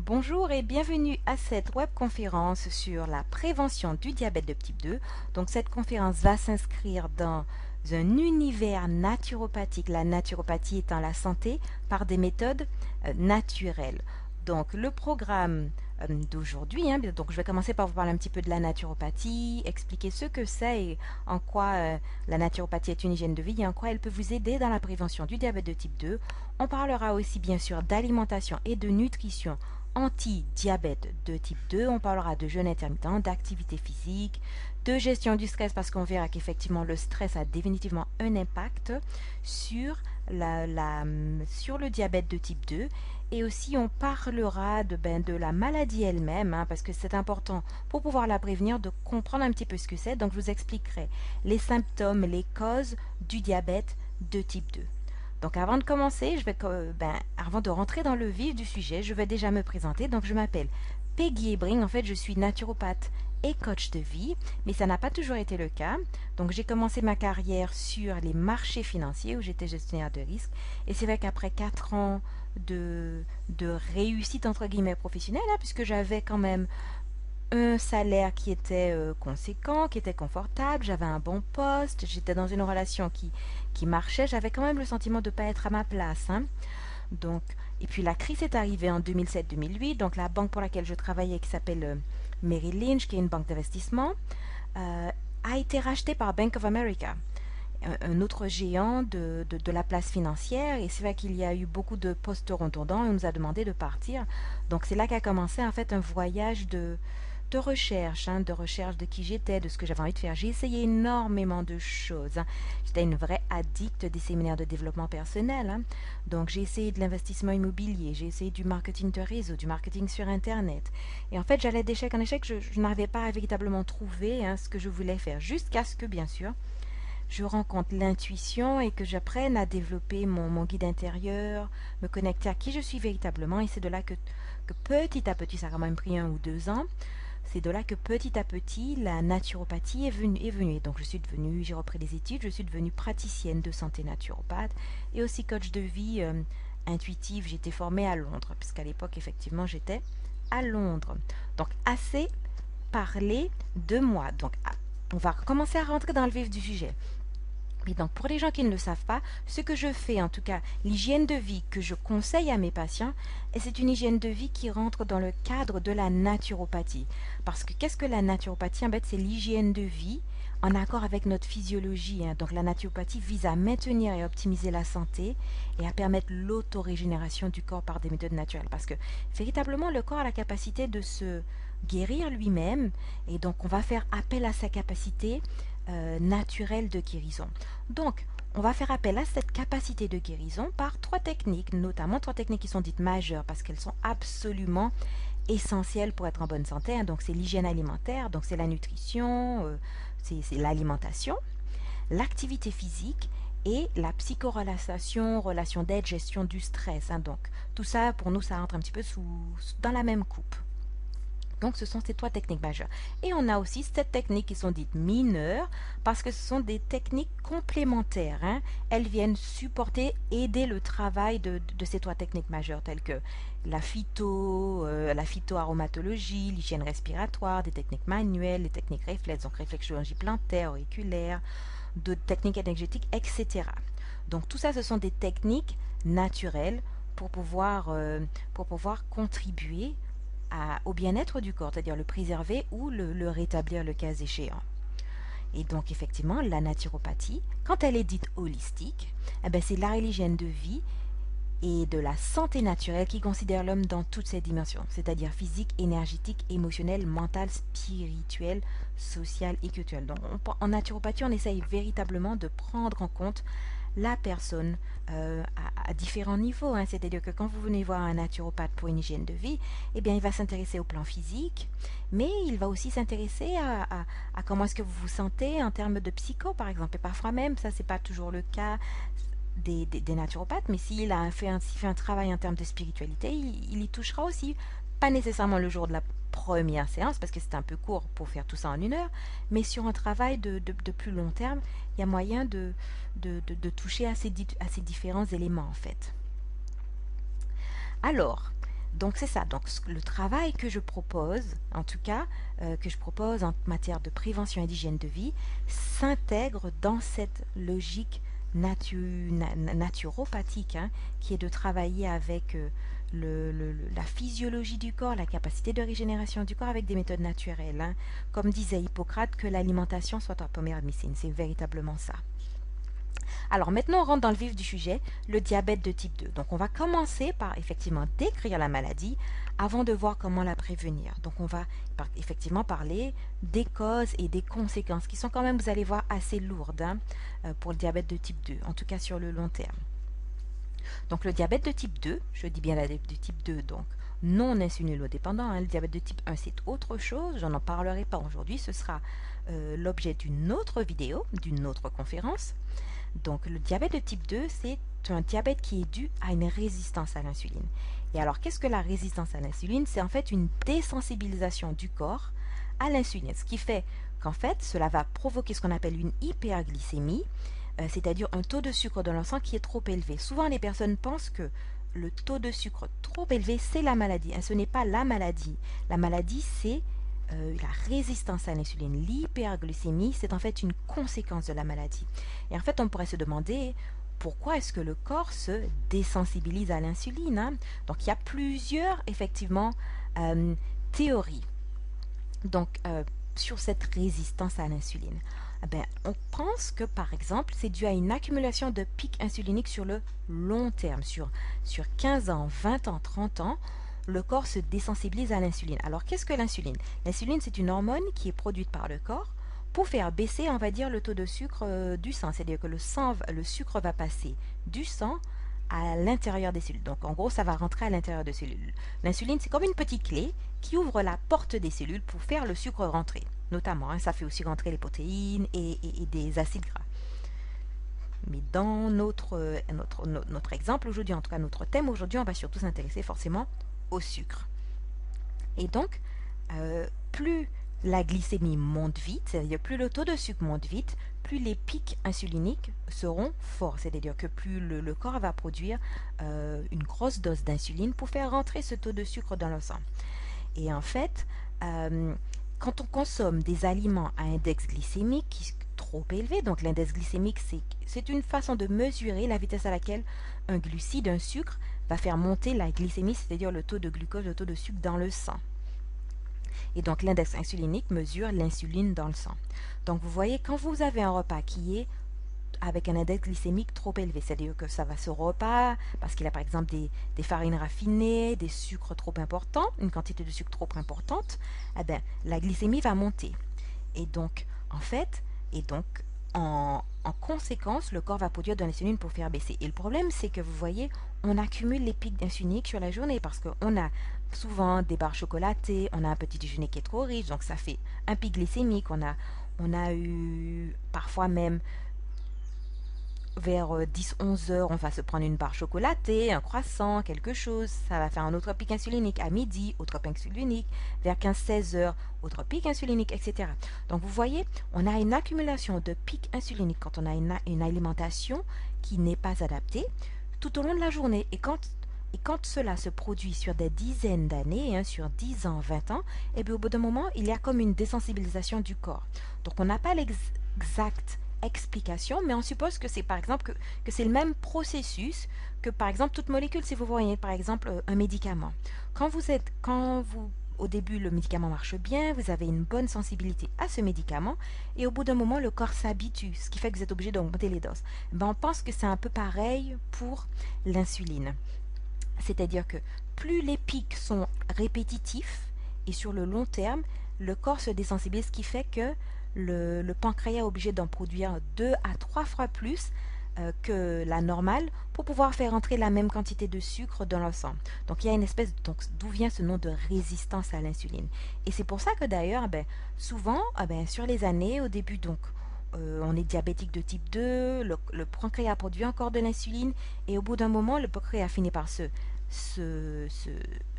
Bonjour et bienvenue à cette webconférence sur la prévention du diabète de type 2. Donc cette conférence va s'inscrire dans un univers naturopathique, la naturopathie étant la santé par des méthodes naturelles. Donc le programme d'aujourd'hui, donc je vais commencer par vous parler un petit peu de la naturopathie, expliquer ce que c'est et en quoi la naturopathie est une hygiène de vie et en quoi elle peut vous aider dans la prévention du diabète de type 2. On parlera aussi bien sûr d'alimentation et de nutrition anti-diabète de type 2, on parlera de jeûne intermittent, d'activité physique, de gestion du stress parce qu'on verra qu'effectivement le stress a définitivement un impact sur, sur le diabète de type 2 et aussi on parlera de la maladie elle-même parce que c'est important pour pouvoir la prévenir de comprendre un petit peu ce que c'est. Donc je vous expliquerai les symptômes, les causes du diabète de type 2. Donc avant de commencer, avant de rentrer dans le vif du sujet, je vais déjà me présenter. Donc je m'appelle Peggy Ebring. En fait, je suis naturopathe et coach de vie, mais ça n'a pas toujours été le cas. Donc j'ai commencé ma carrière sur les marchés financiers où j'étais gestionnaire de risque. Et c'est vrai qu'après 4 ans de réussite entre guillemets professionnelle, puisque j'avais quand même un salaire qui était conséquent, qui était confortable, j'avais un bon poste, j'étais dans une relation qui marchait, j'avais quand même le sentiment de ne pas être à ma place. Donc, et puis la crise est arrivée en 2007-2008, donc la banque pour laquelle je travaillais, qui s'appelle Merrill Lynch, qui est une banque d'investissement, a été rachetée par Bank of America, un autre géant de la place financière. Et c'est vrai qu'il y a eu beaucoup de postes redondants et on nous a demandé de partir. Donc c'est là qu'a commencé en fait un voyage de recherche de qui j'étais, de ce que j'avais envie de faire. J'ai essayé énormément de choses. J'étais une vraie addict des séminaires de développement personnel. Donc j'ai essayé de l'investissement immobilier, j'ai essayé du marketing de réseau, du marketing sur Internet. Et en fait, j'allais d'échec en échec, je n'arrivais pas à véritablement trouver ce que je voulais faire, jusqu'à ce que, bien sûr, je rencontre l'intuition et que j'apprenne à développer mon guide intérieur, me connecter à qui je suis véritablement. Et c'est de là que petit à petit, ça a quand même pris 1 ou 2 ans, c'est de là que petit à petit, la naturopathie est venue. Et donc, j'ai repris des études, je suis devenue praticienne de santé naturopathe et aussi coach de vie intuitive. J'étais formée à Londres, puisqu'à l'époque, effectivement, j'étais à Londres. Donc, assez parlé de moi. Donc, on va commencer à rentrer dans le vif du sujet. Et donc, pour les gens qui ne le savent pas, ce que je fais, en tout cas, l'hygiène de vie que je conseille à mes patients, et c'est une hygiène de vie qui rentre dans le cadre de la naturopathie. Parce que qu'est-ce que la naturopathie? En fait, c'est l'hygiène de vie en accord avec notre physiologie. Donc, la naturopathie vise à maintenir et optimiser la santé et à permettre l'autorégénération du corps par des méthodes naturelles. Parce que, véritablement, le corps a la capacité de se guérir lui-même, et donc on va faire appel à sa capacité naturelle de guérison. Donc, on va faire appel à cette capacité de guérison par 3 techniques, notamment 3 techniques qui sont dites majeures parce qu'elles sont absolument essentielles pour être en bonne santé. Donc, c'est l'hygiène alimentaire, donc c'est la nutrition, c'est l'alimentation, l'activité physique et la psychorelaxation, relation d'aide, gestion du stress. Donc, tout ça, pour nous, ça rentre un petit peu dans la même coupe. Donc, ce sont ces 3 techniques majeures. Et on a aussi 7 techniques qui sont dites mineures parce que ce sont des techniques complémentaires. Elles viennent supporter, aider le travail de ces 3 techniques majeures telles que la phytoaromatologie, l'hygiène respiratoire, des techniques manuelles, les techniques réflexes, donc réflexologie plantaire, auriculaire, d'autres techniques énergétiques, etc. Donc, tout ça, ce sont des techniques naturelles pour pouvoir contribuer au bien-être du corps, c'est-à-dire le préserver ou le rétablir le cas échéant. Et donc effectivement, la naturopathie, quand elle est dite holistique, c'est la hygiène de vie et de la santé naturelle qui considère l'homme dans toutes ses dimensions, c'est-à-dire physique, énergétique, émotionnelle, mentale, spirituelle, sociale et culturelle. Donc en naturopathie, on essaye véritablement de prendre en compte la personne à différents niveaux. C'est-à-dire que quand vous venez voir un naturopathe pour une hygiène de vie, eh bien, il va s'intéresser au plan physique, mais il va aussi s'intéresser à comment est-ce que vous vous sentez en termes de psycho, par exemple. Et parfois même, ça, c'est pas toujours le cas des naturopathes, mais s'il s'il fait un travail en termes de spiritualité, il y touchera aussi. Pas nécessairement le jour de la première séance, parce que c'est un peu court pour faire tout ça en 1 heure, mais sur un travail de plus long terme, il y a moyen de toucher à ces différents éléments, en fait. Alors, Donc c'est ça, donc le travail que je propose, en tout cas, que je propose en matière de prévention et d'hygiène de vie, s'intègre dans cette logique naturopathique, hein, qui est de travailler avec la physiologie du corps, la capacité de régénération du corps avec des méthodes naturelles, hein. Comme disait Hippocrate, que l'alimentation soit ta première médecine, c'est véritablement ça. Alors maintenant, on rentre dans le vif du sujet, le diabète de type 2. Donc on va commencer par effectivement décrire la maladie avant de voir comment la prévenir. Donc on va effectivement parler des causes et des conséquences qui sont quand même, vous allez voir, assez lourdes, hein, pour le diabète de type 2, en tout cas sur le long terme. Donc le diabète de type 2, je dis bien de type 2, donc non insulinodépendant, hein, le diabète de type 1 c'est autre chose, j'en parlerai pas aujourd'hui, ce sera l'objet d'une autre vidéo, d'une autre conférence. Donc le diabète de type 2, c'est un diabète qui est dû à une résistance à l'insuline. Et alors qu'est-ce que la résistance à l'insuline? C'est en fait une désensibilisation du corps à l'insuline, ce qui fait qu'en fait cela va provoquer ce qu'on appelle une hyperglycémie, c'est-à-dire un taux de sucre dans le sang qui est trop élevé. Souvent les personnes pensent que le taux de sucre trop élevé c'est la maladie. Ce n'est pas la maladie. La maladie c'est la résistance à l'insuline. L'hyperglycémie, c'est en fait une conséquence de la maladie. Et en fait, on pourrait se demander pourquoi est-ce que le corps se désensibilise à l'insuline, hein? Donc, il y a plusieurs, effectivement, théories donc, sur cette résistance à l'insuline. On pense que, par exemple, c'est dû à une accumulation de pics insuliniques sur le long terme, sur 15 ans, 20 ans, 30 ans, le corps se désensibilise à l'insuline. Alors, qu'est-ce que l'insuline? L'insuline, c'est une hormone qui est produite par le corps pour faire baisser, on va dire, le taux de sucre du sang. C'est-à-dire que le sucre va passer du sang à l'intérieur des cellules. Donc, en gros, ça va rentrer à l'intérieur des cellules. L'insuline, c'est comme une petite clé qui ouvre la porte des cellules pour faire le sucre rentrer. Notamment, hein, ça fait aussi rentrer les protéines et des acides gras. Mais dans notre exemple aujourd'hui, en tout cas notre thème aujourd'hui, on va surtout s'intéresser forcément au sucre. Et donc, plus la glycémie monte vite, c'est-à-dire plus le taux de sucre monte vite, plus les pics insuliniques seront forts. C'est-à-dire que plus le corps va produire une grosse dose d'insuline pour faire rentrer ce taux de sucre dans le sang. Et en fait, quand on consomme des aliments à index glycémique qui est trop élevé, donc l'index glycémique, c'est une façon de mesurer la vitesse à laquelle un glucide, un sucre, va faire monter la glycémie, c'est-à-dire le taux de glucose, le taux de sucre dans le sang. Et donc l'index insulinique mesure l'insuline dans le sang. Donc vous voyez, quand vous avez un repas qui est avec un index glycémique trop élevé, c'est-à-dire que ça va ce repas, parce qu'il a par exemple des farines raffinées, des sucres trop importants, une quantité de sucre trop importante, la glycémie va monter. Et donc, en fait, en conséquence, le corps va produire de l'insuline pour faire baisser. Et le problème, c'est que vous voyez, on accumule les pics insuliniques sur la journée parce qu'on a souvent des barres chocolatées, on a un petit déjeuner qui est trop riche, donc ça fait un pic glycémique. On a eu parfois même vers 10-11 heures, on va se prendre une barre chocolatée, un croissant, quelque chose. Ça va faire un autre pic insulinique à midi, autre pic insulinique. Vers 15-16 heures, autre pic insulinique, etc. Donc vous voyez, on a une accumulation de pics insuliniques quand on a une alimentation qui n'est pas adaptée tout au long de la journée. Et quand cela se produit sur des dizaines d'années, hein, sur 10 ans, 20 ans, et bien au bout d'un moment, il y a comme une désensibilisation du corps. Donc on n'a pas l'exact explication, mais on suppose que c'est par exemple que c'est le même processus que par exemple toute molécule. Si vous voyez par exemple un médicament, au début le médicament marche bien, vous avez une bonne sensibilité à ce médicament et au bout d'un moment le corps s'habitue, ce qui fait que vous êtes obligé d'augmenter les doses. On pense que c'est un peu pareil pour l'insuline, c'est-à-dire que plus les pics sont répétitifs et sur le long terme, le corps se désensibilise, ce qui fait que le pancréas est obligé d'en produire 2 à 3 fois plus que la normale pour pouvoir faire entrer la même quantité de sucre dans le sang. Donc il y a une espèce, donc d'où vient ce nom de résistance à l'insuline. Et c'est pour ça que d'ailleurs, souvent, sur les années, au début, donc on est diabétique de type 2, le pancréas produit encore de l'insuline et au bout d'un moment, le pancréas finit par se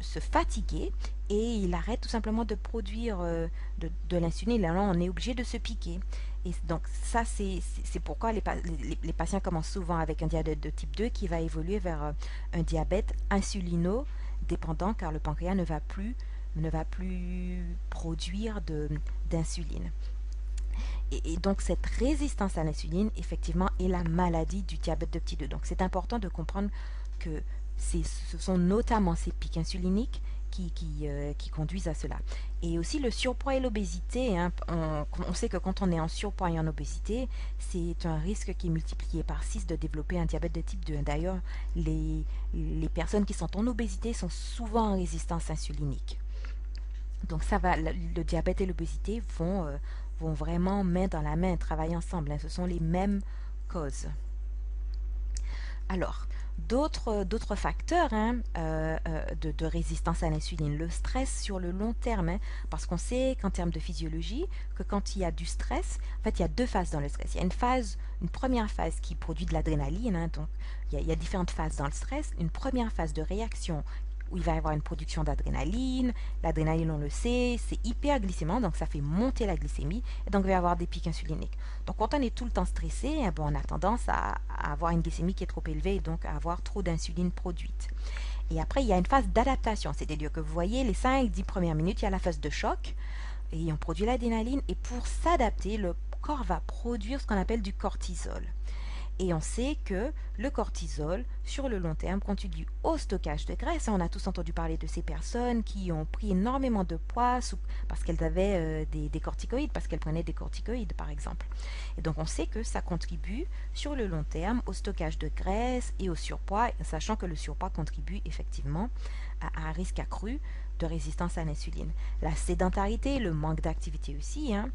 fatiguer et il arrête tout simplement de produire de l'insuline. Alors on est obligé de se piquer. Et donc ça, c'est pourquoi les patients commencent souvent avec un diabète de type 2 qui va évoluer vers un diabète insulinodépendant. dépendant car le pancréas ne va plus produire d'insuline. Et donc cette résistance à l'insuline, effectivement, est la maladie du diabète de type 2. Donc c'est important de comprendre que ce sont notamment ces pics insuliniques qui conduisent à cela. Et aussi le surpoids et l'obésité, hein, on sait que quand on est en surpoids et en obésité, c'est un risque qui est multiplié par 6 de développer un diabète de type 2. D'ailleurs, les personnes qui sont en obésité sont souvent en résistance insulinique. Donc ça va, le diabète et l'obésité vont vraiment main dans la main, travailler ensemble, hein, ce sont les mêmes causes. Alors, d'autres facteurs, hein, de résistance à l'insuline, le stress sur le long terme, hein, parce qu'on sait qu'en termes de physiologie, que quand il y a du stress, en fait il y a deux phases dans le stress. Il y a une première phase qui produit de l'adrénaline, hein, donc il y a différentes phases dans le stress. Une première phase de réaction où il va y avoir une production d'adrénaline. L'adrénaline, on le sait, c'est hyperglycémiant, donc ça fait monter la glycémie, et donc il va y avoir des pics insuliniques. Donc quand on est tout le temps stressé, on a tendance à avoir une glycémie qui est trop élevée, et donc à avoir trop d'insuline produite. Et après, il y a une phase d'adaptation, c'est-à-dire que vous voyez, les 5-10 premières minutes, il y a la phase de choc, et on produit l'adrénaline, et pour s'adapter, le corps va produire ce qu'on appelle du cortisol. Et on sait que le cortisol, sur le long terme, contribue au stockage de graisse. On a tous entendu parler de ces personnes qui ont pris énormément de poids parce qu'elles avaient des corticoïdes, parce qu'elles prenaient des corticoïdes, par exemple. Et donc, on sait que ça contribue, sur le long terme, au stockage de graisse et au surpoids, sachant que le surpoids contribue effectivement à un risque accru de résistance à l'insuline. La sédentarité, le manque d'activité aussi, hein,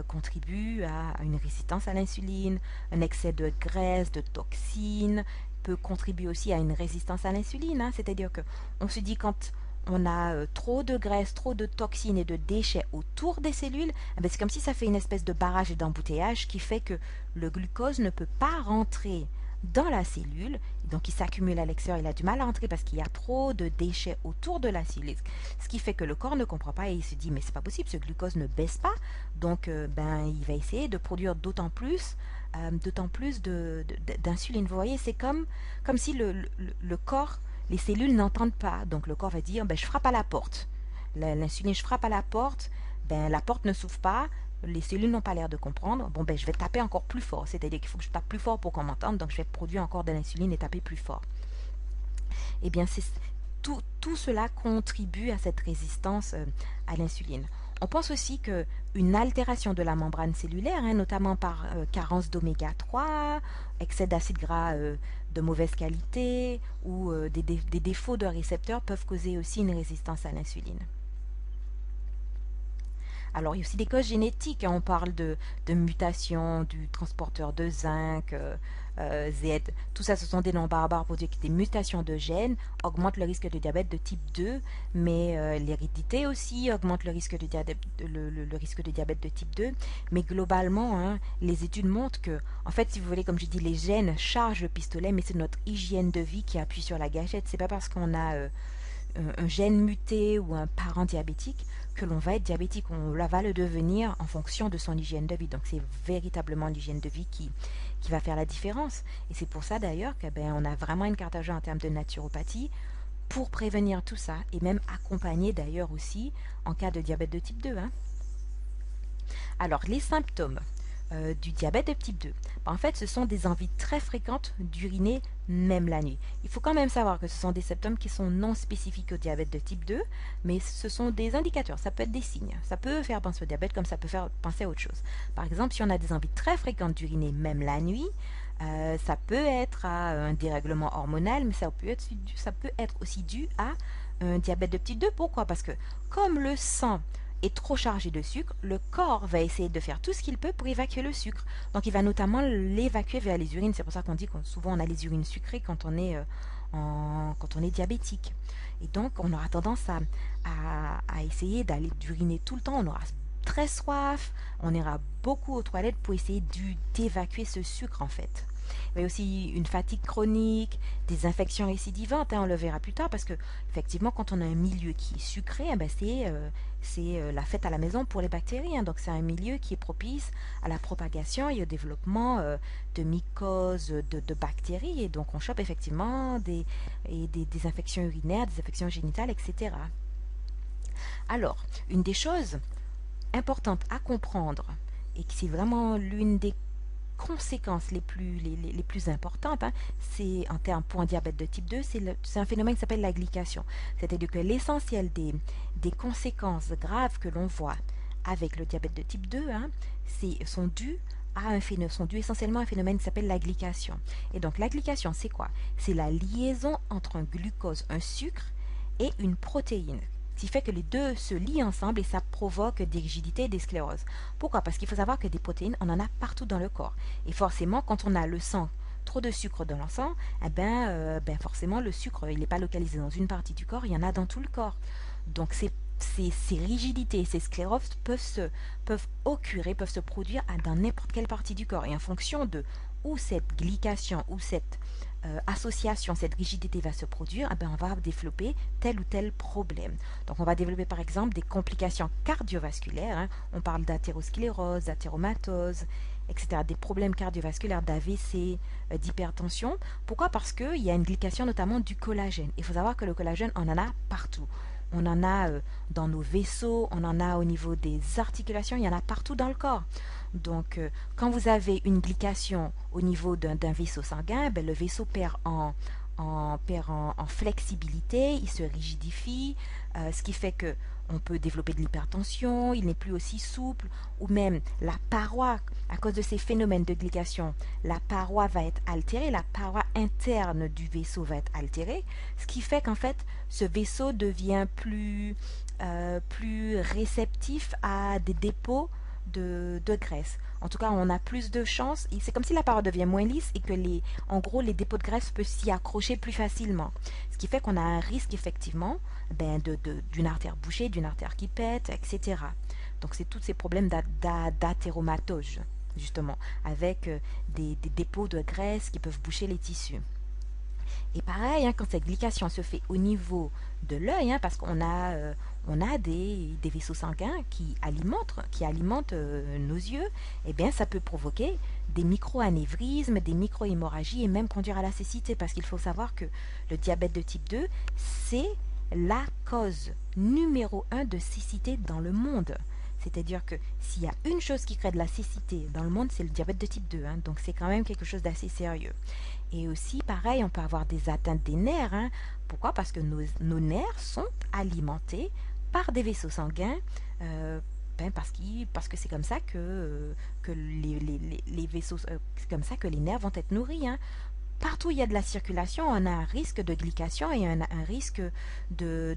contribue à une résistance à l'insuline. Un excès de graisse, de toxines peut contribuer aussi à une résistance à l'insuline, hein. C'est-à-dire que on se dit quand on a trop de graisse, trop de toxines et de déchets autour des cellules, c'est comme si ça fait une espèce de barrage et d'embouteillage qui fait que le glucose ne peut pas rentrer dans la cellule, donc il s'accumule à l'extérieur, il a du mal à entrer parce qu'il y a trop de déchets autour de la cellule, ce qui fait que le corps ne comprend pas et il se dit mais c'est pas possible, ce glucose ne baisse pas, donc il va essayer de produire d'autant plus d'insuline. Vous voyez, c'est comme si le corps, les cellules n'entendent pas, donc le corps va dire je frappe à la porte, l'insuline, je frappe à la porte, la porte ne s'ouvre pas, les cellules n'ont pas l'air de comprendre, je vais taper encore plus fort, c'est-à-dire qu'il faut que je tape plus fort pour qu'on m'entende, donc je vais produire encore de l'insuline et taper plus fort. Eh bien, tout cela contribue à cette résistance à l'insuline. On pense aussi qu'une altération de la membrane cellulaire, hein, notamment par carence d'oméga 3, excès d'acides gras de mauvaise qualité ou des défauts de récepteurs peuvent causer aussi une résistance à l'insuline. Alors, il y a aussi des causes génétiques, hein. On parle de mutation du transporteur de zinc, Z. Tout ça, ce sont des noms barbares pour dire que des mutations de gènes augmentent le risque de diabète de type 2, mais l'hérédité aussi augmente le risque de diabète, le risque de diabète de type 2. Mais globalement, hein, les études montrent que, en fait, si vous voulez, comme je dis, les gènes chargent le pistolet, mais c'est notre hygiène de vie qui appuie sur la gâchette. C'est pas parce qu'on a un gène muté ou un parent diabétique que l'on va être diabétique, on va le devenir en fonction de son hygiène de vie. Donc c'est véritablement l'hygiène de vie qui va faire la différence. Et c'est pour ça d'ailleurs qu'on a vraiment une carte à jouer en termes de naturopathie pour prévenir tout ça et même accompagner d'ailleurs aussi en cas de diabète de type 2. Hein. Alors les symptômes du diabète de type 2. En fait, ce sont des envies très fréquentes d'uriner même la nuit. Il faut quand même savoir que ce sont des symptômes qui sont non spécifiques au diabète de type 2, mais ce sont des indicateurs, ça peut être des signes. Ça peut faire penser au diabète comme ça peut faire penser à autre chose. Par exemple, si on a des envies très fréquentes d'uriner même la nuit, ça peut être à un dérèglement hormonal, mais ça peut être aussi dû à un diabète de type 2. Pourquoi? Parce que comme le sang est trop chargé de sucre, le corps va essayer de faire tout ce qu'il peut pour évacuer le sucre. Donc il va notamment l'évacuer vers les urines. C'est pour ça qu'on dit que souvent on a les urines sucrées quand on est, diabétique. Et donc on aura tendance à essayer d'aller d'uriner tout le temps. On aura très soif, on ira beaucoup aux toilettes pour essayer d'évacuer ce sucre en fait. Il y a aussi une fatigue chronique, des infections récidivantes, hein, on le verra plus tard, parce que effectivement, quand on a un milieu qui est sucré, eh ben, c'est la fête à la maison pour les bactéries, hein. Donc c'est un milieu qui est propice à la propagation et au développement de mycoses, de bactéries, et donc on chope effectivement des infections urinaires, des infections génitales, etc. Alors, une des choses importantes à comprendre, et qui c'est vraiment l'une des conséquences les plus importantes, hein, c'est en termes pour un diabète de type 2, c'est un phénomène qui s'appelle la glycation. C'est-à-dire que l'essentiel des conséquences graves que l'on voit avec le diabète de type 2, hein, sont dues sont dus essentiellement à un phénomène qui s'appelle la glycation. Et donc la glycation, c'est quoi? C'est la liaison entre un glucose, un sucre, et une protéine, ce qui fait que les deux se lient ensemble et ça provoque des rigidités et des scléroses. Pourquoi? Parce qu'il faut savoir que des protéines, on en a partout dans le corps. Et forcément, quand on a le sang, trop de sucre dans le sang, forcément le sucre, il n'est pas localisé dans une partie du corps, il y en a dans tout le corps. Donc ces rigidités, ces scléroses peuvent occurrer, peuvent se produire dans n'importe quelle partie du corps. Et en fonction de où cette glycation, où cette association, cette rigidité va se produire, on va développer tel ou tel problème. Donc on va développer par exemple des complications cardiovasculaires, hein. On parle d'athérosclérose, d'athéromatose, etc. Des problèmes cardiovasculaires, d'AVC, d'hypertension. Pourquoi? Parce qu'il y a une glycation notamment du collagène. Il faut savoir que le collagène, on en a partout. On en a dans nos vaisseaux, on en a au niveau des articulations, il y en a partout dans le corps. Donc, quand vous avez une glycation au niveau d'un vaisseau sanguin, le vaisseau perd en flexibilité, il se rigidifie, ce qui fait que on peut développer de l'hypertension, il n'est plus aussi souple, ou même la paroi, à cause de ces phénomènes de glycation, la paroi va être altérée, la paroi interne du vaisseau va être altérée, ce qui fait qu'en fait, ce vaisseau devient plus réceptif à des dépôts de graisse. En tout cas, on a plus de chances. C'est comme si la paroi devient moins lisse et que en gros, les dépôts de graisse peuvent s'y accrocher plus facilement. Ce qui fait qu'on a un risque effectivement d'une artère bouchée, d'une artère qui pète, etc. Donc c'est tous ces problèmes d'athéromatose, justement, avec des dépôts de graisse qui peuvent boucher les tissus. Et pareil, hein, quand cette glycation se fait au niveau de l'œil, hein, parce qu'on a des vaisseaux sanguins qui alimentent nos yeux, eh bien ça peut provoquer des micro-anévrismes, des micro-hémorragies et même conduire à la cécité, parce qu'il faut savoir que le diabète de type 2, c'est la cause numéro 1 de cécité dans le monde. C'est-à-dire que s'il y a une chose qui crée de la cécité dans le monde, c'est le diabète de type 2. Hein, donc c'est quand même quelque chose d'assez sérieux. Et aussi, pareil, on peut avoir des atteintes des nerfs. Hein. Pourquoi? Parce que nos nerfs sont alimentés par des vaisseaux sanguins, parce que c'est comme ça que les vaisseaux, c'est comme ça que les nerfs vont être nourris. Hein. Partout où il y a de la circulation, on a un risque de glycation et un risque que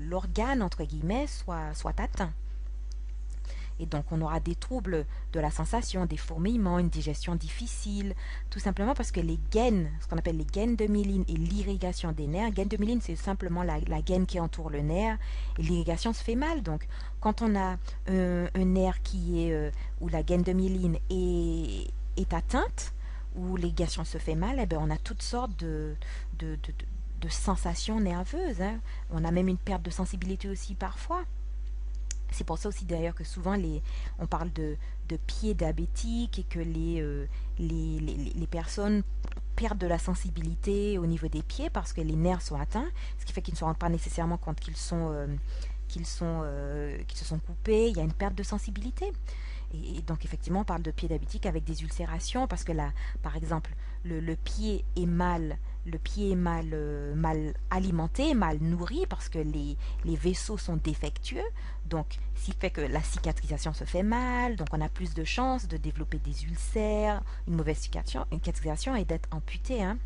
l'organe, entre guillemets, soit atteint. Et donc on aura des troubles de la sensation, des fourmillements, une digestion difficile, tout simplement parce que les gaines, ce qu'on appelle les gaines de myéline et l'irrigation des nerfs, gaine de myéline c'est simplement la gaine qui entoure le nerf, et l'irrigation se fait mal. Donc quand on a un nerf où la gaine de myéline est atteinte, où l'irrigation se fait mal, on a toutes sortes de sensations nerveuses. Hein. On a même une perte de sensibilité aussi parfois. C'est pour ça aussi d'ailleurs que souvent on parle de pieds diabétiques et que les personnes perdent de la sensibilité au niveau des pieds parce que les nerfs sont atteints, ce qui fait qu'ils ne se rendent pas nécessairement compte qu'ils se sont coupés, il y a une perte de sensibilité. Et donc effectivement on parle de pieds diabétiques avec des ulcérations parce que là, par exemple, le pied est mal alimenté, mal nourri parce que les vaisseaux sont défectueux, donc ce qui fait que la cicatrisation se fait mal, donc on a plus de chances de développer des ulcères, une mauvaise cicatrisation et d'être amputé. Hein.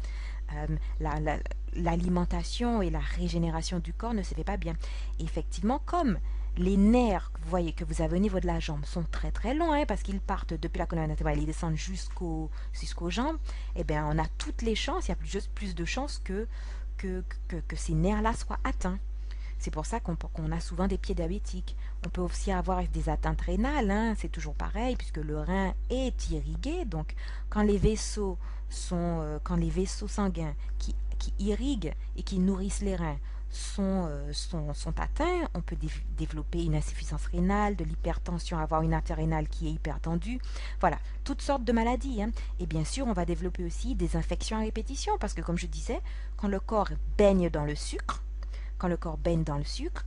L'alimentation et la régénération du corps ne se fait pas bien. Et effectivement, comme les nerfs, vous voyez, que vous avez au niveau de la jambe sont très très longs, hein, parce qu'ils partent depuis la colonne vertébrale, ils descendent jusqu'aux jambes, eh bien on a toutes les chances, il y a plus de chances que ces nerfs-là soient atteints. C'est pour ça qu'on a souvent des pieds diabétiques. On peut aussi avoir des atteintes rénales, hein, c'est toujours pareil, puisque le rein est irrigué. Donc, quand les vaisseaux quand les vaisseaux sanguins qui irriguent et qui nourrissent les reins sont atteints, on peut développer une insuffisance rénale, de l'hypertension, avoir une artère rénale qui est hypertendue. Voilà, toutes sortes de maladies, hein. Et bien sûr, on va développer aussi des infections à répétition, parce que comme je disais, quand le corps baigne dans le sucre,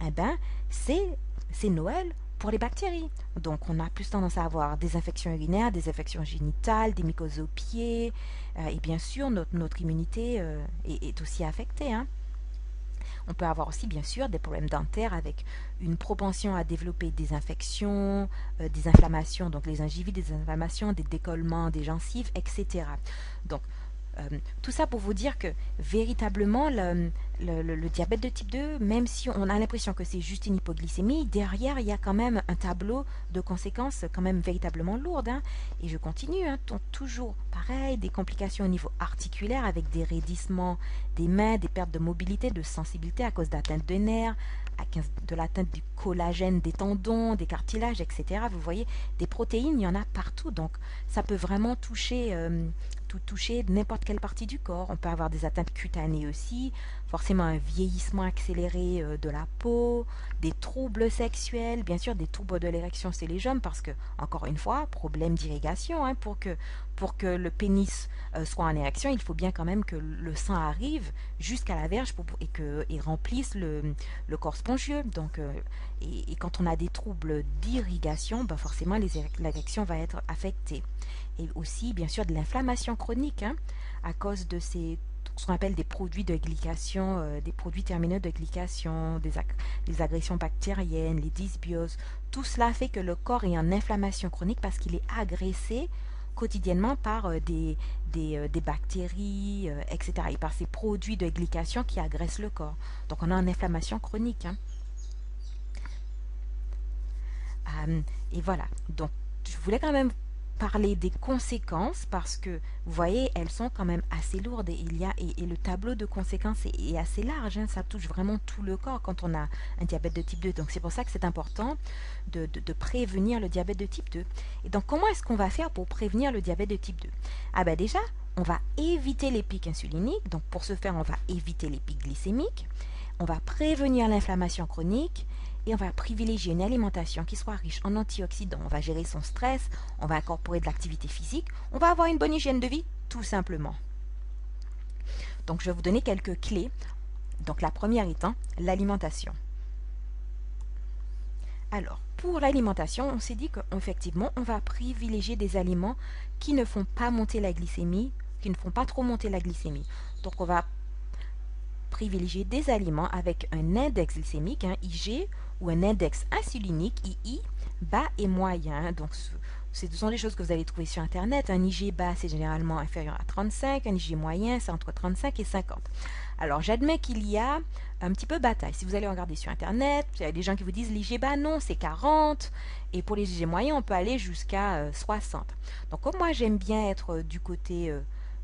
eh ben, c'est Noël pour les bactéries. Donc, on a plus tendance à avoir des infections urinaires, des infections génitales, des mycoses aux pieds, et bien sûr, notre immunité est aussi affectée, hein. On peut avoir aussi, bien sûr, des problèmes dentaires avec une propension à développer des infections, des inflammations, donc les gingivites, des inflammations, des décollements des gencives, etc. Donc, tout ça pour vous dire que véritablement le diabète de type 2, même si on a l'impression que c'est juste une hypoglycémie, derrière il y a quand même un tableau de conséquences quand même véritablement lourdes, hein. Et je continue, hein, toujours pareil, des complications au niveau articulaire avec des raidissements des mains, des pertes de mobilité, de sensibilité à cause d'atteintes de nerfs, de l'atteinte du collagène des tendons, des cartilages, etc. Vous voyez, des protéines, il y en a partout, donc ça peut vraiment toucher n'importe quelle partie du corps. On peut avoir des atteintes cutanées aussi, forcément un vieillissement accéléré de la peau, des troubles sexuels, bien sûr des troubles de l'érection chez les jeunes, parce que, encore une fois, problème d'irrigation, hein, pour que le pénis soit en érection, il faut bien quand même que le sang arrive jusqu'à la verge et remplisse le corps spongieux. Donc, et quand on a des troubles d'irrigation, ben forcément l'érection va être affectée. Et aussi, bien sûr, de l'inflammation chronique, hein, à cause de ce qu'on appelle des produits de glycation, des produits terminaux de glycation, des agressions bactériennes, les dysbioses. Tout cela fait que le corps est en inflammation chronique parce qu'il est agressé quotidiennement par des bactéries, etc. et par ces produits de glycation qui agressent le corps. Donc on a une inflammation chronique, hein. Et voilà, donc je voulais quand même parler des conséquences parce que vous voyez, elles sont quand même assez lourdes et le tableau de conséquences est assez large, hein. Ça touche vraiment tout le corps quand on a un diabète de type 2. Donc c'est pour ça que c'est important de prévenir le diabète de type 2. Et donc comment est-ce qu'on va faire pour prévenir le diabète de type 2? Ah ben déjà, on va éviter les pics insuliniques. Donc pour ce faire, on va éviter les pics glycémiques. On va prévenir l'inflammation chronique. Et on va privilégier une alimentation qui soit riche en antioxydants. On va gérer son stress, on va incorporer de l'activité physique, on va avoir une bonne hygiène de vie, tout simplement. Donc, je vais vous donner quelques clés. Donc, la première étant l'alimentation. Alors, pour l'alimentation, on s'est dit qu'effectivement, on va privilégier des aliments qui ne font pas monter la glycémie, qui ne font pas trop monter la glycémie. Donc, on va privilégier des aliments avec un index glycémique, un IG, ou un index insulinique, II, bas et moyen. Donc, ce sont des choses que vous allez trouver sur Internet. Un IG bas, c'est généralement inférieur à 35. Un IG moyen, c'est entre 35 et 50. Alors, j'admets qu'il y a un petit peu bataille. Si vous allez regarder sur Internet, il y a des gens qui vous disent l'IG bas, non, c'est 40. Et pour les IG moyens, on peut aller jusqu'à 60. Donc, comme moi, j'aime bien être du côté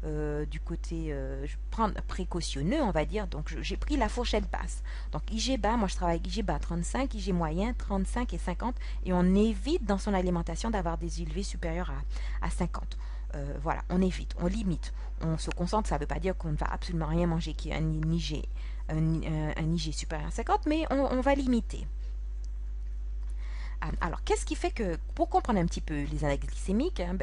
je prends précautionneux, on va dire, donc j'ai pris la fourchette basse. Donc IG bas, moi je travaille avec IG bas 35, IG moyen 35 et 50, et on évite dans son alimentation d'avoir des élevés supérieurs à 50. Voilà, on évite, on limite, on se concentre, ça ne veut pas dire qu'on ne va absolument rien manger qui est un IG supérieur à 50, mais on va limiter. Alors, qu'est-ce qui fait que, pour comprendre un petit peu les index glycémiques, hein,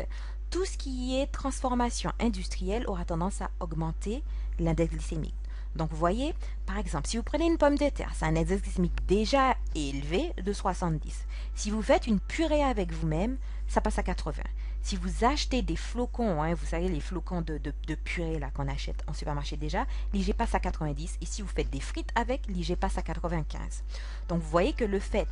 tout ce qui est transformation industrielle aura tendance à augmenter l'index glycémique. Donc, vous voyez, par exemple, si vous prenez une pomme de terre, c'est un index glycémique déjà élevé de 70. Si vous faites une purée avec vous-même, ça passe à 80. Si vous achetez des flocons, hein, vous savez, les flocons de purée là qu'on achète en supermarché déjà, l'IG passe à 90. Et si vous faites des frites avec, l'IG passe à 95. Donc, vous voyez que le fait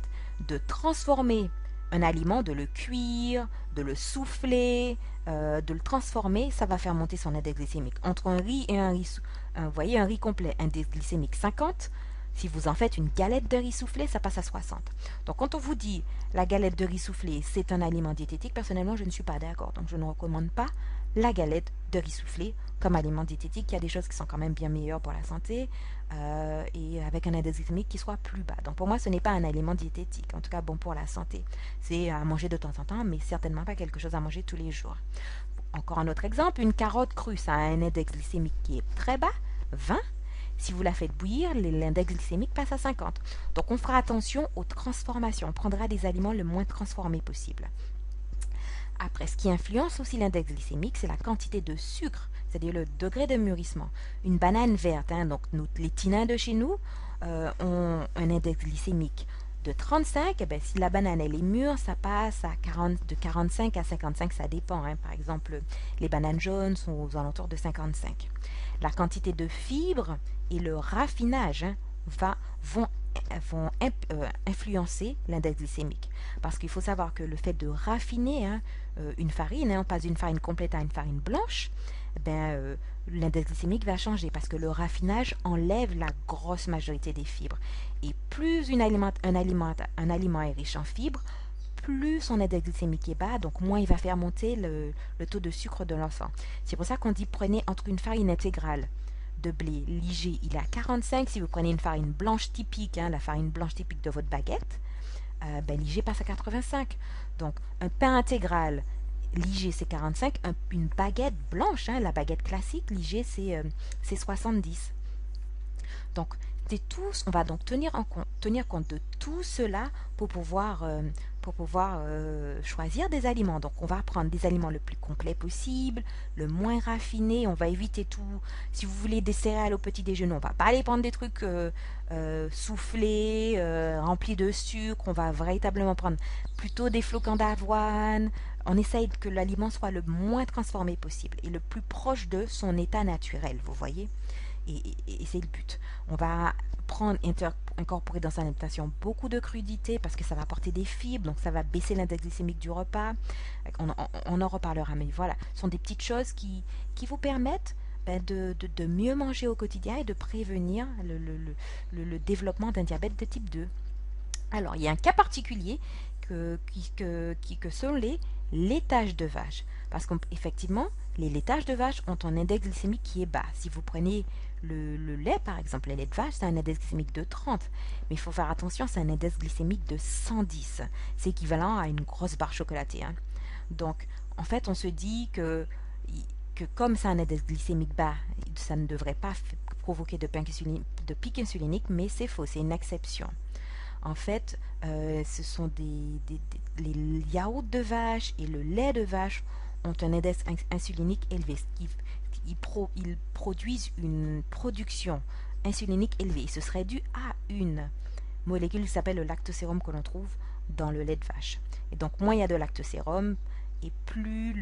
de transformer un aliment, de le cuire, de le souffler, de le transformer, ça va faire monter son index glycémique. Entre un riz et un riz, vous voyez, un riz complet, index glycémique 50. Si vous en faites une galette de riz soufflé, ça passe à 60. Donc, quand on vous dit la galette de riz soufflé, c'est un aliment diététique, personnellement, je ne suis pas d'accord. Donc, je ne recommande pas la galette de riz soufflé comme aliment diététique. Il y a des choses qui sont quand même bien meilleures pour la santé et avec un index glycémique qui soit plus bas. Donc pour moi, ce n'est pas un aliment diététique, en tout cas bon pour la santé. C'est à manger de temps en temps, mais certainement pas quelque chose à manger tous les jours. Encore un autre exemple, une carotte crue, ça a un index glycémique qui est très bas, 20. Si vous la faites bouillir, l'index glycémique passe à 50. Donc on fera attention aux transformations. On prendra des aliments le moins transformés possible. Après, ce qui influence aussi l'index glycémique, c'est la quantité de sucre, c'est-à-dire le degré de mûrissement. Une banane verte, donc les tinins de chez nous ont un index glycémique de 35. Et bien, si la banane elle est mûre, ça passe à de 45 à 55, ça dépend. Par exemple, les bananes jaunes sont aux alentours de 55. La quantité de fibres et le raffinage vont influencer l'index glycémique. Parce qu'il faut savoir que le fait de raffiner une farine, on passe d'une farine complète à une farine blanche, l'index glycémique va changer parce que le raffinage enlève la grosse majorité des fibres. Et plus un aliment est riche en fibres, plus son index glycémique est bas, donc moins il va faire monter le taux de sucre de l'enfant. C'est pour ça qu'on dit prenez entre une farine intégrale de blé Liger, il est à 45. Si vous prenez une farine blanche typique, la farine blanche typique de votre baguette, Liger passe à 85. Donc un pain intégral Liger c'est 45, une baguette blanche, la baguette classique Liger c'est 70. Donc on va donc tenir compte de tout cela pour pouvoir choisir des aliments. Donc on va prendre des aliments le plus complet possible, le moins raffiné. On va éviter tout. Si vous voulez des céréales au petit déjeuner, on va pas aller prendre des trucs soufflés, remplis de sucre. On va véritablement prendre plutôt des flocons d'avoine. On essaye que l'aliment soit le moins transformé possible et le plus proche de son état naturel, vous voyez. Et c'est le but. On va incorporer dans sa alimentation beaucoup de crudités parce que ça va apporter des fibres, donc ça va baisser l'index glycémique du repas. On en reparlera, mais voilà, ce sont des petites choses qui vous permettent de mieux manger au quotidien et de prévenir le développement d'un diabète de type 2. Alors, il y a un cas particulier que sont les laitages de vache. Parce qu'effectivement, les laitages de vache ont un index glycémique qui est bas. Si vous prenez le lait, par exemple, le lait de vache, c'est un index glycémique de 30. Mais il faut faire attention, c'est un index glycémique de 110. C'est équivalent à une grosse barre chocolatée. Donc, en fait, on se dit que comme c'est un index glycémique bas, ça ne devrait pas provoquer de pic insulinique, mais c'est faux, c'est une exception. En fait, ce sont les yaourts de vache et le lait de vache ont un index insulinique élevé. Ils produisent une production insulinique élevée. Ce serait dû à une molécule qui s'appelle le lactosérum que l'on trouve dans le lait de vache. Et donc, moins il y a de lactosérum et plus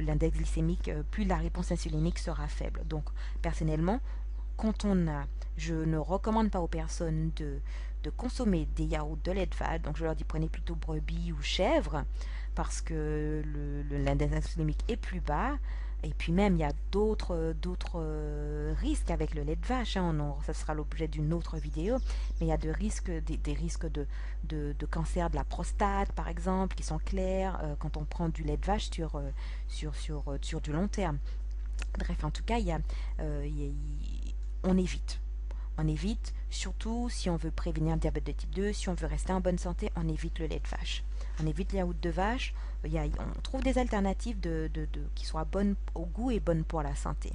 l'index glycémique, plus la réponse insulinique sera faible. Donc, personnellement, je ne recommande pas aux personnes de consommer des yaourts de lait de vache, donc je leur dis prenez plutôt brebis ou chèvre, parce que l'index glycémique est plus bas, et puis même il y a d'autres risques avec le lait de vache, ça sera l'objet d'une autre vidéo, mais il y a des risques de cancer de la prostate par exemple, qui sont clairs quand on prend du lait de vache sur du long terme. Bref, en tout cas, on évite. On évite, surtout si on veut prévenir le diabète de type 2, si on veut rester en bonne santé, on évite le lait de vache. On évite les yaourts de vache. On trouve des alternatives qui soient bonnes au goût et bonnes pour la santé.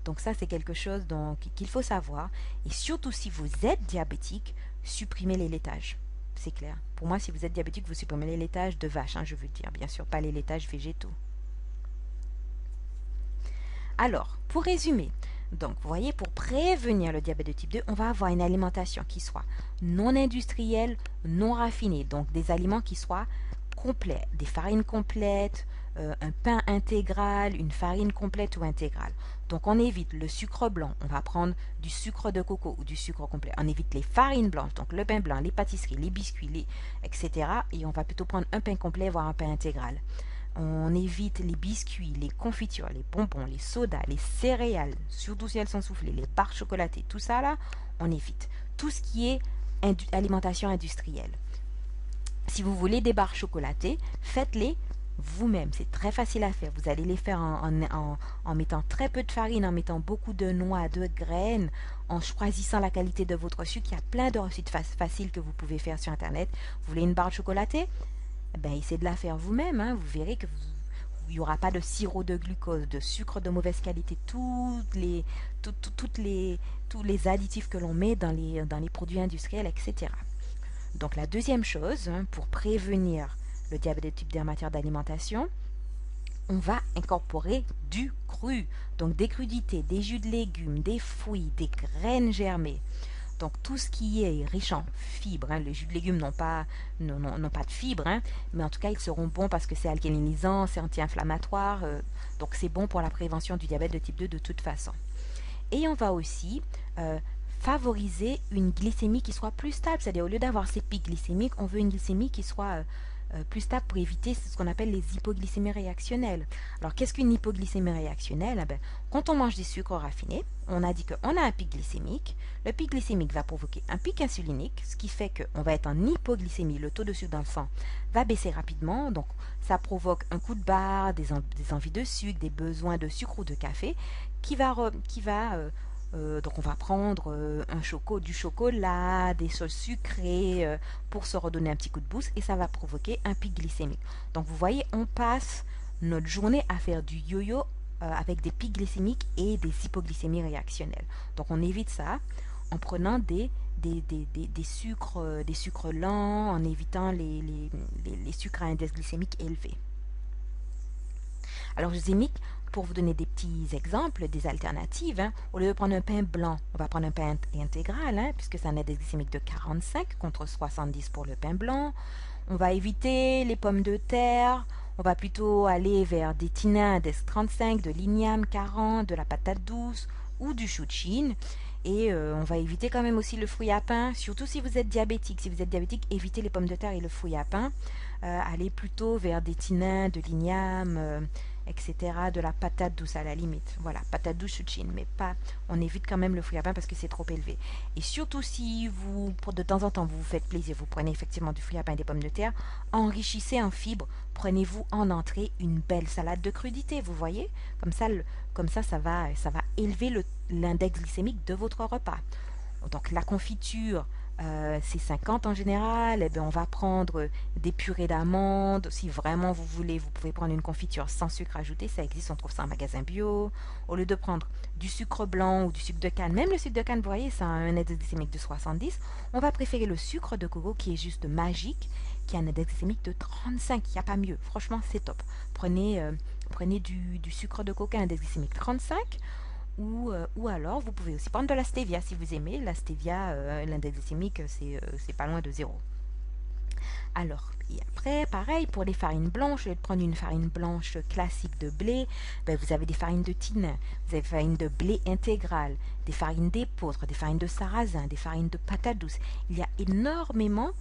Donc ça, c'est quelque chose qu'il faut savoir. Et surtout, si vous êtes diabétique, supprimez les laitages. C'est clair. Pour moi, si vous êtes diabétique, vous supprimez les laitages de vache, je veux dire. Bien sûr, pas les laitages végétaux. Alors, pour résumer, donc vous voyez, pour prévenir le diabète de type 2, on va avoir une alimentation qui soit non industrielle, non raffinée, donc des aliments qui soient complets, des farines complètes, un pain intégral, une farine complète ou intégrale. Donc on évite le sucre blanc, on va prendre du sucre de coco ou du sucre complet. On évite les farines blanches, donc le pain blanc, les pâtisseries, les biscuits, etc. Et on va plutôt prendre un pain complet, voire un pain intégral. On évite les biscuits, les confitures, les bonbons, les sodas, les céréales, surtout si elles sont soufflées, les barres chocolatées, tout ça là, on évite. Tout ce qui est alimentation industrielle. Si vous voulez des barres chocolatées, faites-les vous-même. C'est très facile à faire. Vous allez les faire en mettant très peu de farine, en mettant beaucoup de noix, de graines, en choisissant la qualité de votre sucre. Il y a plein de recettes faciles que vous pouvez faire sur Internet. Vous voulez une barre chocolatée? Eh ben, essayez de la faire vous-même. Hein. Vous verrez que il n'y aura pas de sirop de glucose, de sucre de mauvaise qualité, tous les additifs que l'on met dans les produits industriels, etc. Donc la deuxième chose, hein, pour prévenir le diabète de type 2 en matière d'alimentation, on va incorporer du cru. Donc des crudités, des jus de légumes, des fruits, des graines germées. Donc tout ce qui est riche en fibres, hein, les jus de légumes n'ont pas de fibres, hein, mais en tout cas ils seront bons parce que c'est alcalinisant, c'est anti-inflammatoire, donc c'est bon pour la prévention du diabète de type 2 de toute façon. Et on va aussi favoriser une glycémie qui soit plus stable, c'est-à-dire au lieu d'avoir ces pics glycémiques, on veut une glycémie qui soit plus stable pour éviter ce qu'on appelle les hypoglycémies réactionnelles. Alors qu'est-ce qu'une hypoglycémie réactionnelle? Quand on mange des sucres raffinés, on a dit qu'on a un pic glycémique. Le pic glycémique va provoquer un pic insulinique, ce qui fait qu'on va être en hypoglycémie, le taux de sucre dans le sang va baisser rapidement, donc ça provoque un coup de barre, des envies de sucre, des besoins de sucre ou de café, donc on va prendre du chocolat, des choses sucrées pour se redonner un petit coup de boost et ça va provoquer un pic glycémique. Donc vous voyez, on passe notre journée à faire du yo-yo avec des pics glycémiques et des hypoglycémies réactionnelles. Donc on évite ça en prenant des sucres lents, en évitant les sucres à index glycémique élevé. Alors je vous ai mis, pour vous donner des petits exemples, des alternatives, hein, au lieu de prendre un pain blanc, on va prendre un pain intégral, hein, puisque c'est un index glycémique de 45 contre 70 pour le pain blanc. On va éviter les pommes de terre, on va plutôt aller vers des tinins index 35, de l'igname 40, de la patate douce ou du chou de Chine. Et on va éviter quand même aussi le fruit à pain, surtout si vous êtes diabétique. Si vous êtes diabétique, évitez les pommes de terre et le fruit à pain. Allez plutôt vers des tinins, de l'igname, etc., de la patate douce à la limite. Voilà, patate douce chine, mais pas, on évite quand même le fruit à pain parce que c'est trop élevé. Et surtout si vous, de temps en temps, vous vous faites plaisir, vous prenez effectivement du fruit à pain et des pommes de terre, enrichissez en fibres, prenez-vous en entrée une belle salade de crudités, vous voyez, comme ça va élever l'index glycémique de votre repas. Donc la confiture, c'est 50 en général. Eh bien, on va prendre des purées d'amandes. Si vraiment vous voulez, vous pouvez prendre une confiture sans sucre ajouté. Ça existe, on trouve ça en magasin bio. Au lieu de prendre du sucre blanc ou du sucre de canne, même le sucre de canne, vous voyez, ça a un index glycémique de 70. On va préférer le sucre de coco qui est juste magique, qui a un index glycémique de 35. Il n'y a pas mieux. Franchement, c'est top. Prenez du sucre de coco à index glycémique 35. Ou alors, vous pouvez aussi prendre de la stevia si vous aimez. La stevia, l'index glycémique, c'est pas loin de 0. Alors, et après, pareil, pour les farines blanches, au lieu de prendre une farine blanche classique de blé, vous avez des farines de thym, vous avez des farines de blé intégral, des farines d'épeautre, des farines de sarrasin, des farines de patates douces. Il y a énormément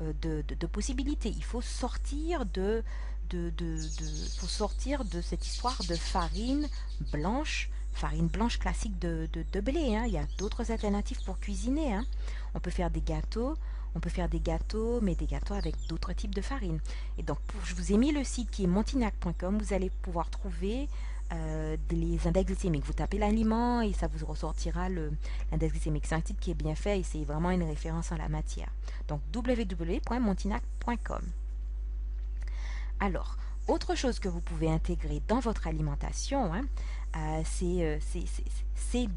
de possibilités. Il faut sortir de cette histoire de farine blanche classique de blé. Hein. Il y a d'autres alternatives pour cuisiner. Hein. On peut faire des gâteaux, mais des gâteaux avec d'autres types de farine. Et donc, je vous ai mis le site qui est montignac.com. Vous allez pouvoir trouver les index glycémiques. Vous tapez l'aliment et ça vous ressortira l'index glycémique. C'est un site qui est bien fait et c'est vraiment une référence en la matière. Donc, www.montignac.com. Alors, autre chose que vous pouvez intégrer dans votre alimentation, hein, c'est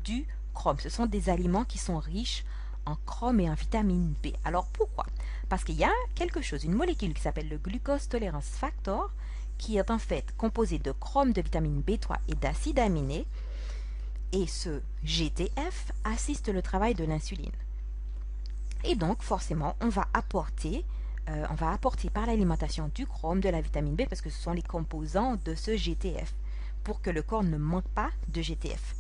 du chrome. Ce sont des aliments qui sont riches en chrome et en vitamine B. Alors pourquoi? Parce qu'il y a quelque chose, une molécule qui s'appelle le glucose tolerance factor, qui est en fait composé de chrome, de vitamine B3 et d'acides aminés. Et ce GTF assiste le travail de l'insuline. Et donc, forcément, on va apporter par l'alimentation du chrome, de la vitamine B, parce que ce sont les composants de ce GTF, pour que le corps ne manque pas de GTF.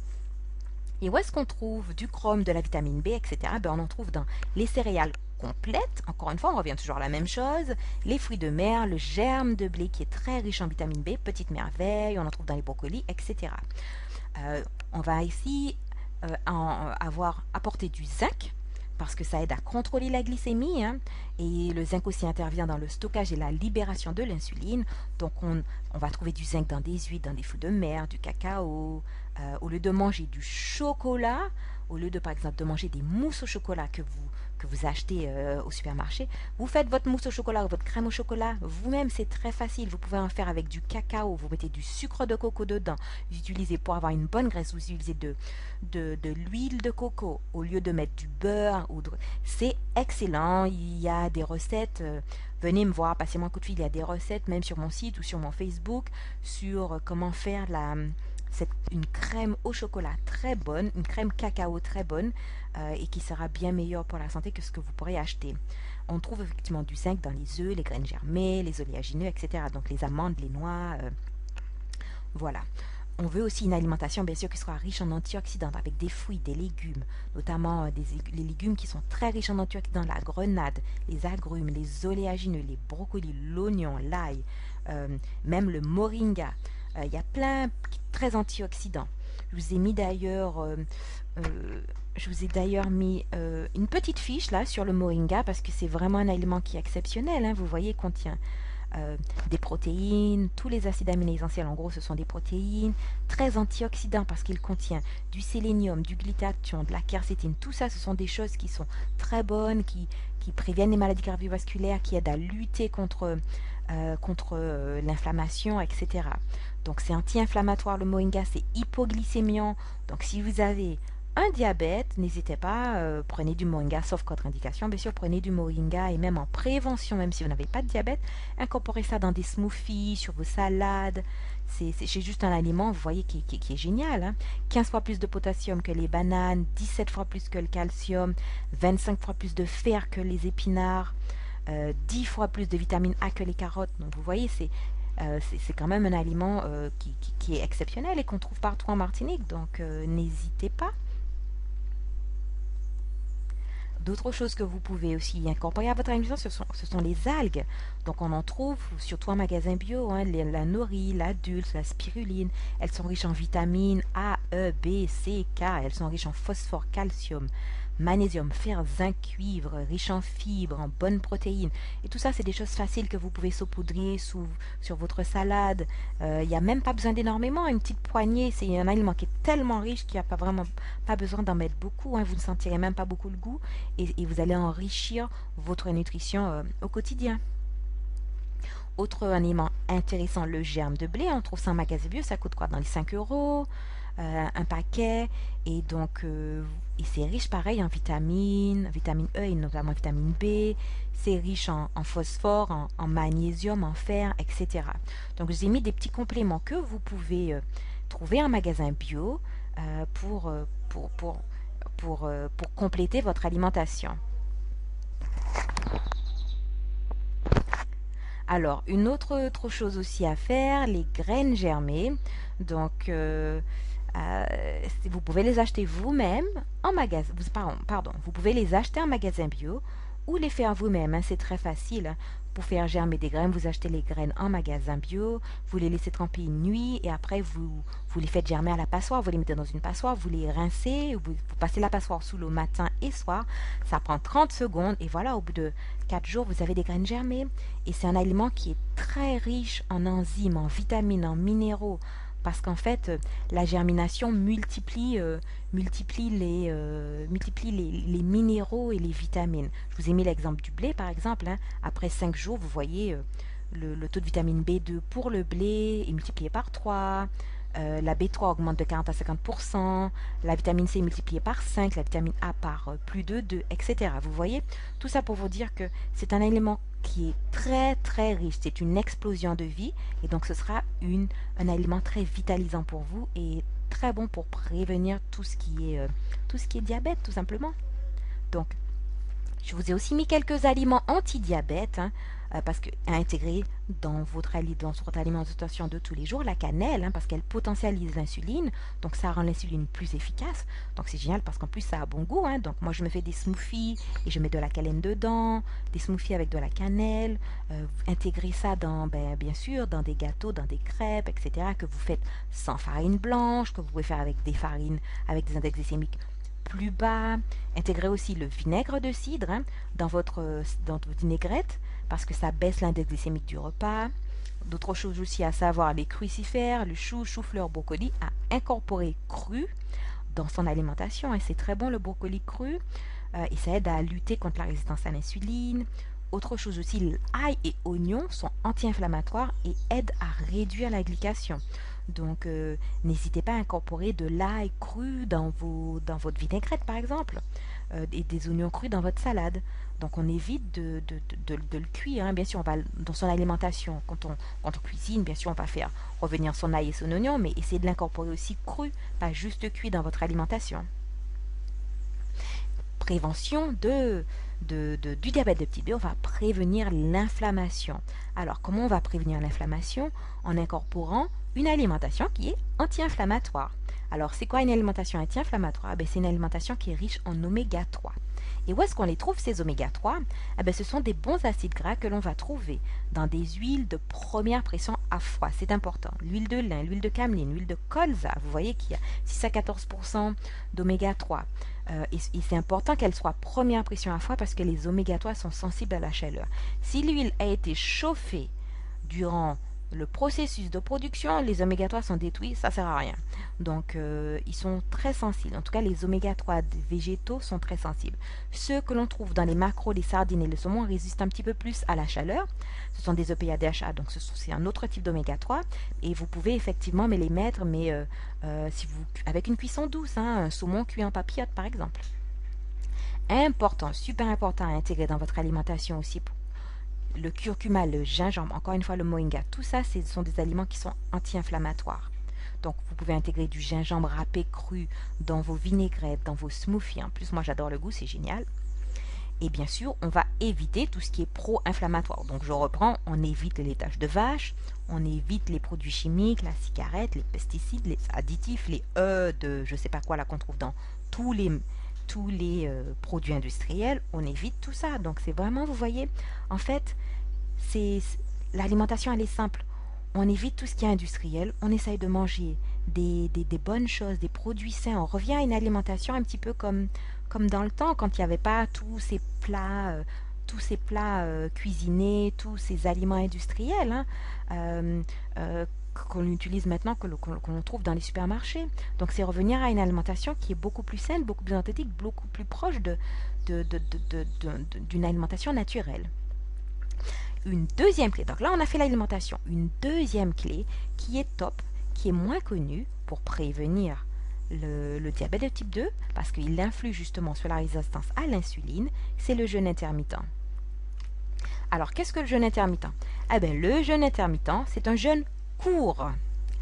Et où est-ce qu'on trouve du chrome, de la vitamine B, etc. On en trouve dans les céréales complètes. Encore une fois, on revient toujours à la même chose. Les fruits de mer, le germe de blé qui est très riche en vitamine B, petite merveille, on en trouve dans les brocolis, etc. On va ici avoir apporté du zinc, parce que ça aide à contrôler la glycémie, hein, et le zinc aussi intervient dans le stockage et la libération de l'insuline. Donc on va trouver du zinc dans des huîtres, dans des fruits de mer, du cacao. Au lieu de manger du chocolat, au lieu de par exemple de manger des mousses au chocolat que vous achetez au supermarché, vous faites votre mousse au chocolat ou votre crème au chocolat vous-même. C'est très facile. Vous pouvez en faire avec du cacao, vous mettez du sucre de coco dedans, vous utilisez pour avoir une bonne graisse, vous utilisez de l'huile de coco au lieu de mettre du beurre. C'est excellent. Il y a des recettes. Venez me voir, passez-moi un coup de fil. Il y a des recettes même sur mon site ou sur mon Facebook sur comment faire une crème au chocolat très bonne, une crème cacao très bonne et qui sera bien meilleure pour la santé que ce que vous pourrez acheter. On trouve effectivement du zinc dans les œufs, les graines germées, les oléagineux, etc. Donc les amandes, les noix, voilà. On veut aussi une alimentation bien sûr qui sera riche en antioxydants avec des fruits, des légumes, notamment les légumes qui sont très riches en antioxydants, la grenade, les agrumes, les oléagineux, les brocolis, l'oignon, l'ail, même le moringa. Il y a plein très antioxydants. Je vous ai mis d'ailleurs mis une petite fiche là sur le moringa parce que c'est vraiment un aliment qui est exceptionnel, hein. Vous voyez, il contient des protéines, tous les acides aminés essentiels, en gros ce sont des protéines, très antioxydants parce qu'il contient du sélénium, du glutathion, de la quercétine. Tout ça, ce sont des choses qui sont très bonnes, qui préviennent les maladies cardiovasculaires, qui aident à lutter contre l'inflammation, etc. Donc c'est anti-inflammatoire le moringa, c'est hypoglycémiant. Donc si vous avez un diabète, n'hésitez pas, prenez du moringa, sauf contre-indication, bien sûr, prenez du moringa et même en prévention, même si vous n'avez pas de diabète, incorporez ça dans des smoothies, sur vos salades. C'est juste un aliment, vous voyez, qui est génial, hein. 15 fois plus de potassium que les bananes, 17 fois plus que le calcium, 25 fois plus de fer que les épinards, 10 fois plus de vitamine A que les carottes. Donc vous voyez, c'est quand même un aliment qui est exceptionnel et qu'on trouve partout en Martinique. Donc n'hésitez pas. D'autres choses que vous pouvez aussi incorporer à votre alimentation, ce sont les algues. Donc on en trouve surtout en magasin bio, hein, la nori, la dulce, la spiruline. Elles sont riches en vitamines A, E, B, C, K. Elles sont riches en phosphore, calcium, magnésium, fer, zinc, cuivre, riches en fibres, en bonnes protéines. Et tout ça, c'est des choses faciles que vous pouvez saupoudrer sur votre salade. Il n'y a même pas besoin d'énormément, une petite poignée. C'est un aliment qui est tellement riche qu'il n'y a pas besoin d'en mettre beaucoup, hein. Vous ne sentirez même pas beaucoup le goût et vous allez enrichir votre nutrition au quotidien. Autre aliment intéressant, le germe de blé. On trouve ça en magasin bio, ça coûte quoi? Dans les 5 euros un paquet. Et donc, et c'est riche pareil en vitamine E et notamment vitamine B. C'est riche en phosphore, en magnésium, en fer, etc. Donc, je vous ai mis des petits compléments que vous pouvez trouver en magasin bio pour compléter votre alimentation. Alors, une autre chose aussi à faire, les graines germées. Donc, vous pouvez les acheter vous-même en magasin. Pardon, vous pouvez les acheter en magasin bio ou les faire vous-même, hein. C'est très facile, hein. Pour faire germer des graines, vous achetez les graines en magasin bio, vous les laissez tremper une nuit et après vous les faites germer à la passoire, vous les mettez dans une passoire, vous les rincez, vous passez la passoire sous l'eau matin et soir, ça prend 30 secondes et voilà, au bout de 4 jours, vous avez des graines germées. Et c'est un aliment qui est très riche en enzymes, en vitamines, en minéraux, parce qu'en fait, la germination multiplie les minéraux et les vitamines. Je vous ai mis l'exemple du blé, par exemple, hein. Après 5 jours, vous voyez le taux de vitamine B2 pour le blé est multiplié par 3. La B3 augmente de 40 à 50%, la vitamine C est multipliée par 5, la vitamine A par plus de 2, etc. Vous voyez, tout ça pour vous dire que c'est un élément qui est très très riche, c'est une explosion de vie et donc ce sera un aliment très vitalisant pour vous et très bon pour prévenir tout ce qui est diabète tout simplement. Donc je vous ai aussi mis quelques aliments anti-diabète, hein, parce que à intégrer dans votre alimentation de tous les jours, la cannelle, hein, parce qu'elle potentialise l'insuline, donc ça rend l'insuline plus efficace. Donc c'est génial parce qu'en plus ça a bon goût, hein. Donc moi je me fais des smoothies et je mets de la cannelle dedans, des smoothies avec de la cannelle. Intégrez ça bien sûr dans des gâteaux, dans des crêpes, etc. que vous faites sans farine blanche, que vous pouvez faire avec des farines avec des index glycémiques plus bas. Intégrez aussi le vinaigre de cidre dans votre vinaigrette parce que ça baisse l'index glycémique du repas. D'autres choses aussi à savoir, les crucifères, le chou, chou-fleur, brocoli à incorporer cru dans son alimentation. Et c'est très bon le brocoli cru et ça aide à lutter contre la résistance à l'insuline. Autre chose aussi, l'ail et oignons sont anti-inflammatoires et aident à réduire la glycation. Donc, n'hésitez pas à incorporer de l'ail cru dans votre vinaigrette, par exemple, et des oignons crus dans votre salade. Donc, on évite de le cuire. Bien sûr, on va, dans son alimentation, quand on cuisine, bien sûr, on va faire revenir son ail et son oignon, mais essayez de l'incorporer aussi cru, pas juste cuit dans votre alimentation. Prévention du diabète de type 2, on va prévenir l'inflammation. Alors, comment on va prévenir l'inflammation? En incorporant une alimentation qui est anti-inflammatoire. Alors, c'est quoi une alimentation anti-inflammatoire? C'est une alimentation qui est riche en oméga 3. Et où est-ce qu'on les trouve, ces oméga 3? Ce sont des bons acides gras que l'on va trouver dans des huiles de première pression à froid. C'est important. L'huile de lin, l'huile de cameline, l'huile de colza. Vous voyez qu'il y a 6 à 14% d'oméga 3. Et c'est important qu'elle soit première pression à froid parce que les oméga 3 sont sensibles à la chaleur. Si l'huile a été chauffée durant le processus de production, les oméga 3 sont détruits, ça ne sert à rien. Donc, ils sont très sensibles. En tout cas, les oméga 3 végétaux sont très sensibles. Ceux que l'on trouve dans les maquereaux, les sardines et le saumon résistent un petit peu plus à la chaleur. Ce sont des EPA DHA, donc c'est un autre type d'oméga 3. Et vous pouvez effectivement les mettre, mais avec une cuisson douce, un saumon cuit en papillote par exemple. Important, super important à intégrer dans votre alimentation aussi. Le curcuma, le gingembre, encore une fois le moringa, tout ça, ce sont des aliments qui sont anti-inflammatoires. Donc, vous pouvez intégrer du gingembre râpé cru dans vos vinaigrettes, dans vos smoothies. En plus, moi, j'adore le goût, c'est génial. Et bien sûr, on va éviter tout ce qui est pro-inflammatoire. Donc, je reprends, on évite les laitages de vache, on évite les produits chimiques, la cigarette, les pesticides, les additifs, les de je sais pas quoi là qu'on trouve dans tous les produits industriels, on évite tout ça. Donc c'est vraiment, vous voyez, en fait, l'alimentation, elle est simple. On évite tout ce qui est industriel, on essaye de manger des bonnes choses, des produits sains. On revient à une alimentation un petit peu comme dans le temps, quand il n'y avait pas tous ces plats cuisinés, tous ces aliments industriels qu'on utilise maintenant, qu'on trouve dans les supermarchés. Donc c'est revenir à une alimentation qui est beaucoup plus saine, beaucoup plus synthétique, beaucoup plus proche d'une alimentation naturelle. Une deuxième clé, donc là on a fait l'alimentation, une deuxième clé qui est top, qui est moins connue pour prévenir le diabète de type 2, parce qu'il influe justement sur la résistance à l'insuline, c'est le jeûne intermittent. Alors qu'est-ce que le jeûne intermittent? Le jeûne intermittent, c'est un jeûne court.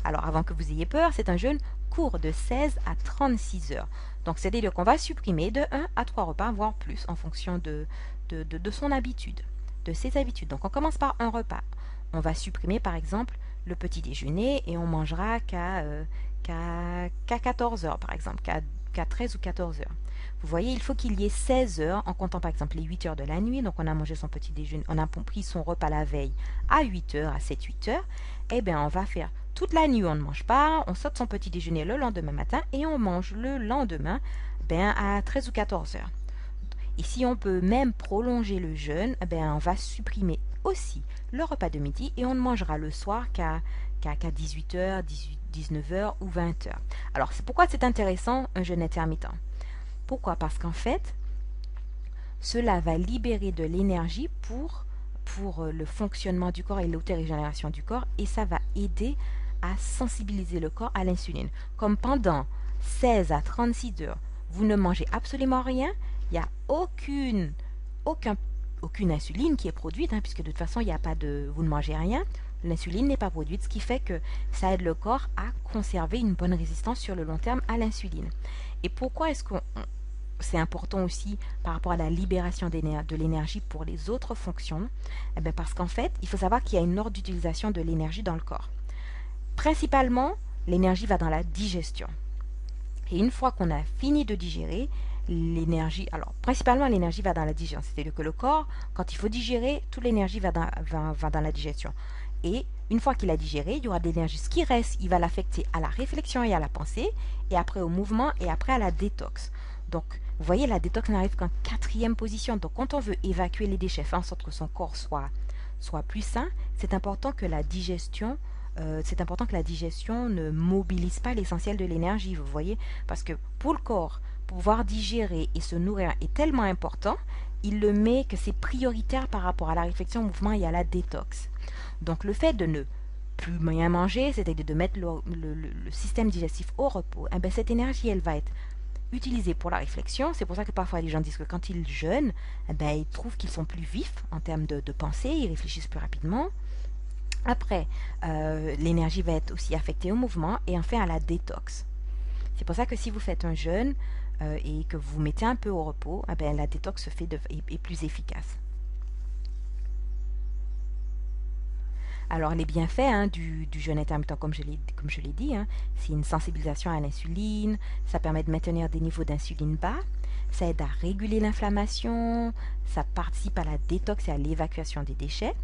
Alors avant que vous ayez peur, c'est un jeûne court de 16 à 36 heures. Donc c'est-à-dire qu'on va supprimer de 1 à 3 repas, voire plus, en fonction de son habitude, de ses habitudes. Donc on commence par un repas. On va supprimer par exemple le petit déjeuner et on mangera qu'à 14 heures par exemple, qu'à 13 ou 14 heures. Vous voyez, il faut qu'il y ait 16 heures en comptant par exemple les 8 heures de la nuit. Donc on a mangé son petit déjeuner, on a pris son repas la veille à 8 heures, à 7-8 heures. On va faire toute la nuit, on ne mange pas, on saute son petit déjeuner le lendemain matin et on mange le lendemain à 13 ou 14 heures. Et si on peut même prolonger le jeûne, on va supprimer aussi le repas de midi et on ne mangera le soir qu'à 18 heures, 19 heures ou 20 heures. Alors, c'est pourquoi c'est intéressant un jeûne intermittent. Pourquoi? Parce qu'en fait, cela va libérer de l'énergie pour le fonctionnement du corps et l'autórégénération du corps, et ça va aider à sensibiliser le corps à l'insuline. Comme pendant 16 à 36 heures, vous ne mangez absolument rien, il n'y a aucune insuline qui est produite, puisque de toute façon, vous ne mangez rien, l'insuline n'est pas produite, ce qui fait que ça aide le corps à conserver une bonne résistance sur le long terme à l'insuline. Et pourquoi est-ce que c'est important aussi par rapport à la libération de l'énergie pour les autres fonctions? Parce qu'en fait, il faut savoir qu'il y a une ordre d'utilisation de l'énergie dans le corps. Principalement, l'énergie va dans la digestion. Et une fois qu'on a fini de digérer, principalement l'énergie va dans la digestion. C'est-à-dire que le corps, quand il faut digérer, toute l'énergie va dans la digestion. Et une fois qu'il a digéré, il y aura de l'énergie. Ce qui reste, il va l'affecter à la réflexion et à la pensée, et après au mouvement, et après à la détox. Donc, vous voyez, la détox n'arrive qu'en 4e position. Donc, quand on veut évacuer les déchets, faire en sorte que son corps soit plus sain, c'est important que la digestion ne mobilise pas l'essentiel de l'énergie, vous voyez, parce que pour le corps, pouvoir digérer et se nourrir est tellement important, il le met que c'est prioritaire par rapport à la réflexion, au mouvement et à la détox. Donc le fait de ne plus rien manger, c'est-à-dire de mettre le système digestif au repos, eh bien, cette énergie, elle va être utilisée pour la réflexion. C'est pour ça que parfois les gens disent que quand ils jeûnent, eh bien, ils trouvent qu'ils sont plus vifs en termes de pensée, ils réfléchissent plus rapidement. Après, l'énergie va être aussi affectée au mouvement et enfin à la détox. C'est pour ça que si vous faites un jeûne et que vous mettez un peu au repos, eh bien, la détox est plus efficace. Alors les bienfaits du jeûne intermittent, comme je l'ai dit, c'est une sensibilisation à l'insuline, ça permet de maintenir des niveaux d'insuline bas, ça aide à réguler l'inflammation, ça participe à la détox et à l'évacuation des déchets,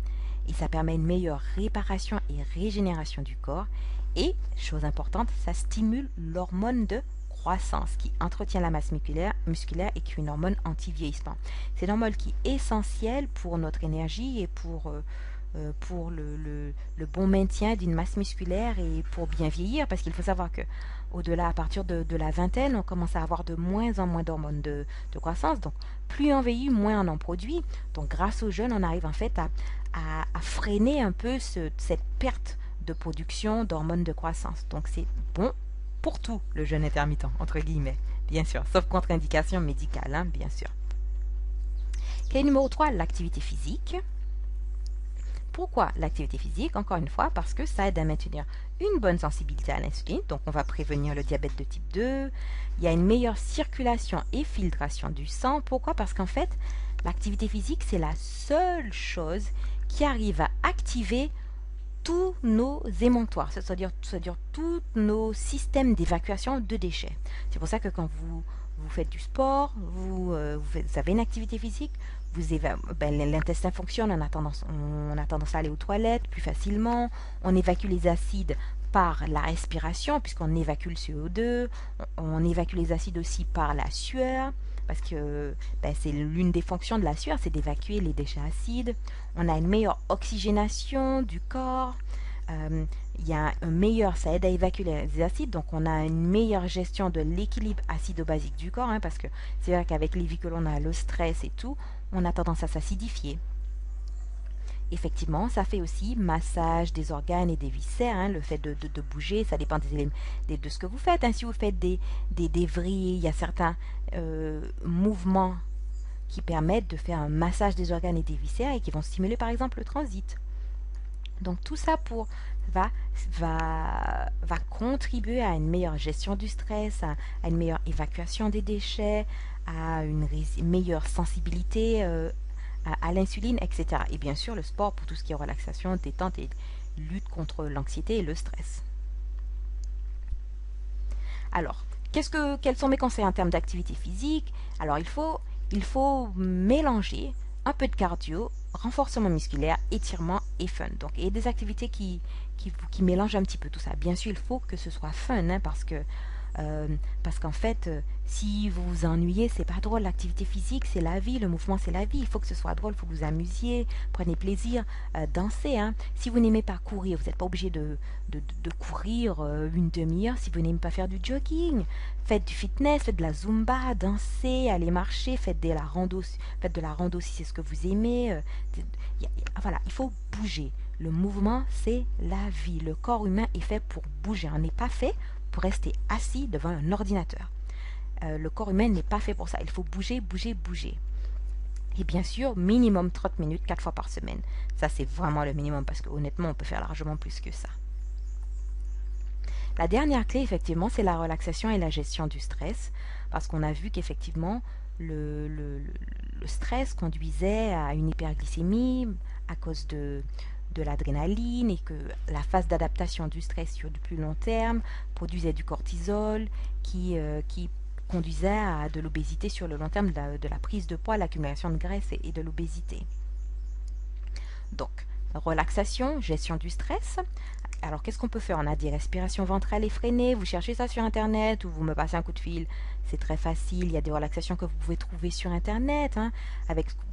et ça permet une meilleure réparation et régénération du corps. Et, chose importante, ça stimule l'hormone de croissance qui entretient la masse musculaire et qui est une hormone anti-vieillissement. C'est une hormone qui est essentielle pour notre énergie et pour le bon maintien d'une masse musculaire et pour bien vieillir, parce qu'il faut savoir que au-delà, à partir de la vingtaine, on commence à avoir de moins en moins d'hormones de croissance. Donc, plus on vieillit, moins on en produit. Donc, grâce aux jeunes, on arrive en fait à freiner un peu cette perte de production d'hormones de croissance. Donc, c'est bon pour tout, le jeûne intermittent, entre guillemets, bien sûr, sauf contre-indication médicale, bien sûr. Clé numéro 3, l'activité physique. Pourquoi l'activité physique? Encore une fois, parce que ça aide à maintenir une bonne sensibilité à l'insuline, donc on va prévenir le diabète de type 2, il y a une meilleure circulation et filtration du sang. Pourquoi? Parce qu'en fait, l'activité physique, c'est la seule chose qui arrive à activer tous nos émonctoires, c'est-à-dire tous nos systèmes d'évacuation de déchets. C'est pour ça que quand vous faites du sport, vous avez une activité physique, l'intestin fonctionne, on a tendance à aller aux toilettes plus facilement, on évacue les acides par la respiration, puisqu'on évacue le CO2, on évacue les acides aussi par la sueur, parce que c'est l'une des fonctions de la sueur, c'est d'évacuer les déchets acides. On a une meilleure oxygénation du corps, il y a ça aide à évacuer les acides, donc on a une meilleure gestion de l'équilibre acido-basique du corps, parce que c'est vrai qu'avec les vies que l'on a, le stress et tout, on a tendance à s'acidifier. Effectivement, ça fait aussi massage des organes et des viscères, le fait de bouger, ça dépend de ce que vous faites. Si vous faites des vrilles, il y a certains mouvements qui permettent de faire un massage des organes et des viscères et qui vont stimuler par exemple le transit. Donc tout ça va contribuer à une meilleure gestion du stress, à une meilleure évacuation des déchets, à une meilleure sensibilité à l'insuline, etc. Et bien sûr, le sport pour tout ce qui est relaxation, détente et lutte contre l'anxiété et le stress. Alors, quels sont mes conseils en termes d'activité physique? Alors, il faut mélanger un peu de cardio, renforcement musculaire, étirement et fun. Donc, et des activités qui mélangent un petit peu tout ça. Bien sûr, il faut que ce soit fun, parce qu'en fait, si vous vous ennuyez, c'est pas drôle. L'activité physique, c'est la vie, le mouvement, c'est la vie. Il faut que ce soit drôle, il faut que vous amusiez, prenez plaisir, dansez. Si vous n'aimez pas courir, vous n'êtes pas obligé de courir une demi-heure. Si vous n'aimez pas faire du jogging, faites du fitness, faites de la zumba, dansez, allez marcher, faites de la rando si c'est ce que vous aimez. Voilà, il faut bouger. Le mouvement, c'est la vie. Le corps humain est fait pour bouger. On n'est pas fait pour rester assis devant un ordinateur. Le corps humain n'est pas fait pour ça. Il faut bouger, bouger, bouger. Et bien sûr, minimum 30 minutes, 4 fois par semaine. Ça, c'est vraiment le minimum, parce que honnêtement, on peut faire largement plus que ça. La dernière clé, effectivement, c'est la relaxation et la gestion du stress, parce qu'on a vu qu'effectivement, le stress conduisait à une hyperglycémie à cause de l'adrénaline, et que la phase d'adaptation du stress sur du plus long terme produisait du cortisol qui conduisait à de l'obésité sur le long terme, de la prise de poids, l'accumulation de graisse et de l'obésité. Donc, relaxation, gestion du stress, Alors, qu'est-ce qu'on peut faire? On a des respirations ventrales effrénées. Vous cherchez ça sur Internet ou vous me passez un coup de fil. C'est très facile. Il y a des relaxations que vous pouvez trouver sur Internet. Hein.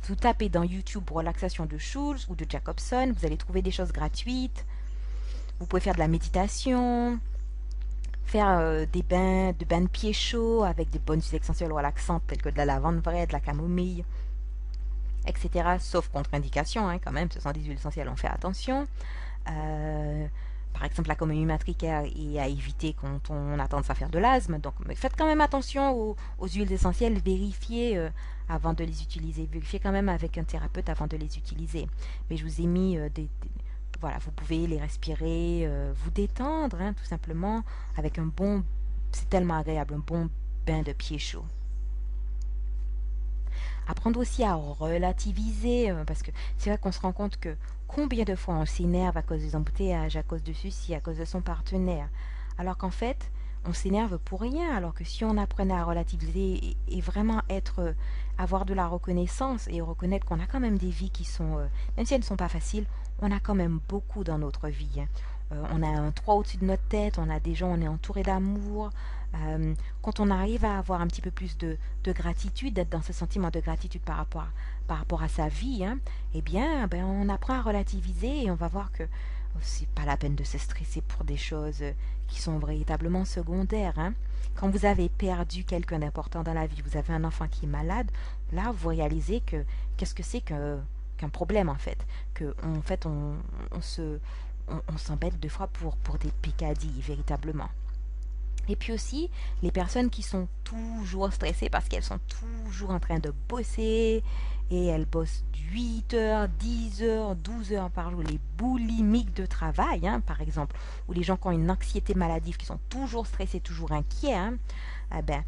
Vous tapez dans YouTube relaxation de Schulz ou de Jacobson. Vous allez trouver des choses gratuites. Vous pouvez faire de la méditation, faire des bains de pieds chauds avec des bonnes huiles essentielles relaxantes telles que de la lavande vraie, de la camomille, etc. Sauf contre-indication, hein, quand même. Ce sont des huiles essentielles, on fait attention. Par exemple, la camomille matricaire est à éviter quand on a tendance à faire de l'asthme. Donc, mais faites quand même attention aux huiles essentielles. Vérifiez avant de les utiliser. Vérifiez quand même avec un thérapeute avant de les utiliser. Mais je vous ai mis voilà, vous pouvez les respirer, vous détendre, hein, tout simplement, avec un bon, c'est tellement agréable, un bon bain de pieds chauds. Apprendre aussi à relativiser, parce que c'est vrai qu'on se rend compte que combien de fois on s'énerve à cause des embouteillages, à cause de ceci, à cause de son partenaire, alors qu'en fait, on s'énerve pour rien, alors que si on apprenait à relativiser et vraiment avoir de la reconnaissance et reconnaître qu'on a quand même des vies qui sont, même si elles ne sont pas faciles, on a quand même beaucoup dans notre vie. Hein. On a un toit au-dessus de notre tête, on a des gens, on est entouré d'amour. Quand on arrive à avoir un petit peu plus de gratitude, d'être dans ce sentiment de gratitude par rapport à sa vie, hein, eh bien, ben, on apprend à relativiser et on va voir que c'est pas la peine de se stresser pour des choses qui sont véritablement secondaires. Hein. Quand vous avez perdu quelqu'un d'important dans la vie, vous avez un enfant qui est malade, là, vous réalisez que qu'est-ce que c'est qu'un problème, en fait. Que, en fait, on s'embête deux fois pour des pécadilles, véritablement. Et puis aussi, les personnes qui sont toujours stressées parce qu'elles sont toujours en train de bosser et elles bossent 8 heures, 10 heures, 12 heures par jour, les boulimiques de travail, hein, par exemple, ou les gens qui ont une anxiété maladive, qui sont toujours stressés, toujours inquiets, hein, eh ben,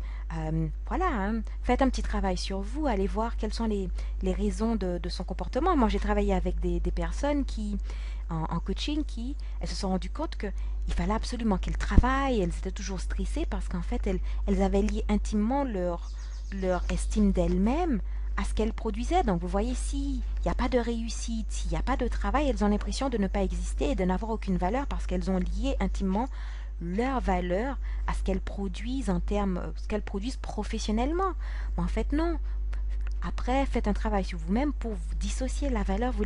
voilà, hein, faites un petit travail sur vous, allez voir quelles sont les raisons de son comportement. Moi, j'ai travaillé avec des personnes en coaching elles se sont rendues compte qu'il fallait absolument qu'elles travaillent, elles étaient toujours stressées parce qu'en fait, elles avaient lié intimement leur estime d'elles-mêmes à ce qu'elles produisaient. Donc vous voyez, s'il n'y a pas de réussite, s'il n'y a pas de travail, elles ont l'impression de ne pas exister et de n'avoir aucune valeur parce qu'elles ont lié intimement leur valeur à ce qu'elles produisent ce qu'elles produisent professionnellement. Mais en fait, non. Après, faites un travail sur vous-même pour vous dissocier la valeur. Vous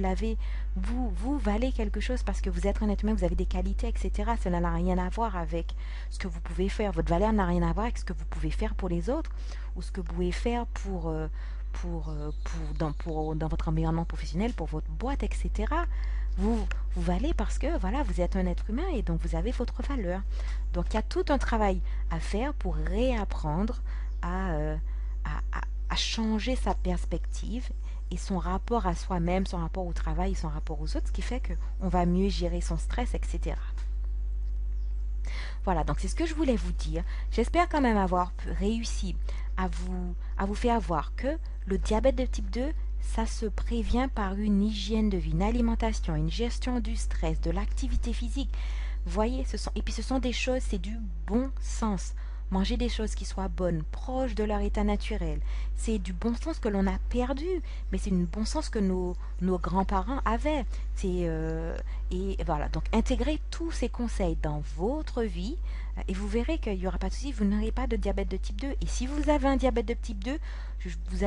valez quelque chose parce que vous êtes un être humain, vous avez des qualités, etc. Cela n'a rien à voir avec ce que vous pouvez faire. Votre valeur n'a rien à voir avec ce que vous pouvez faire pour les autres ou ce que vous pouvez faire dans votre environnement professionnel, pour votre boîte, etc. Vous valez parce que voilà, vous êtes un être humain et donc vous avez votre valeur. Donc il y a tout un travail à faire pour réapprendre à changer sa perspective et son rapport à soi-même, son rapport au travail, son rapport aux autres, ce qui fait qu'on va mieux gérer son stress, etc. Voilà, donc c'est ce que je voulais vous dire. J'espère quand même avoir réussi à vous faire voir que le diabète de type 2, ça se prévient par une hygiène de vie, une alimentation, une gestion du stress, de l'activité physique. Vous voyez, et puis ce sont des choses, c'est du bon sens. Manger des choses qui soient bonnes, proches de leur état naturel. C'est du bon sens que l'on a perdu, mais c'est du bon sens que nos grands-parents avaient. Et voilà, donc intégrez tous ces conseils dans votre vie et vous verrez qu'il n'y aura pas de souci, vous n'aurez pas de diabète de type 2. Et si vous avez un diabète de type 2, vous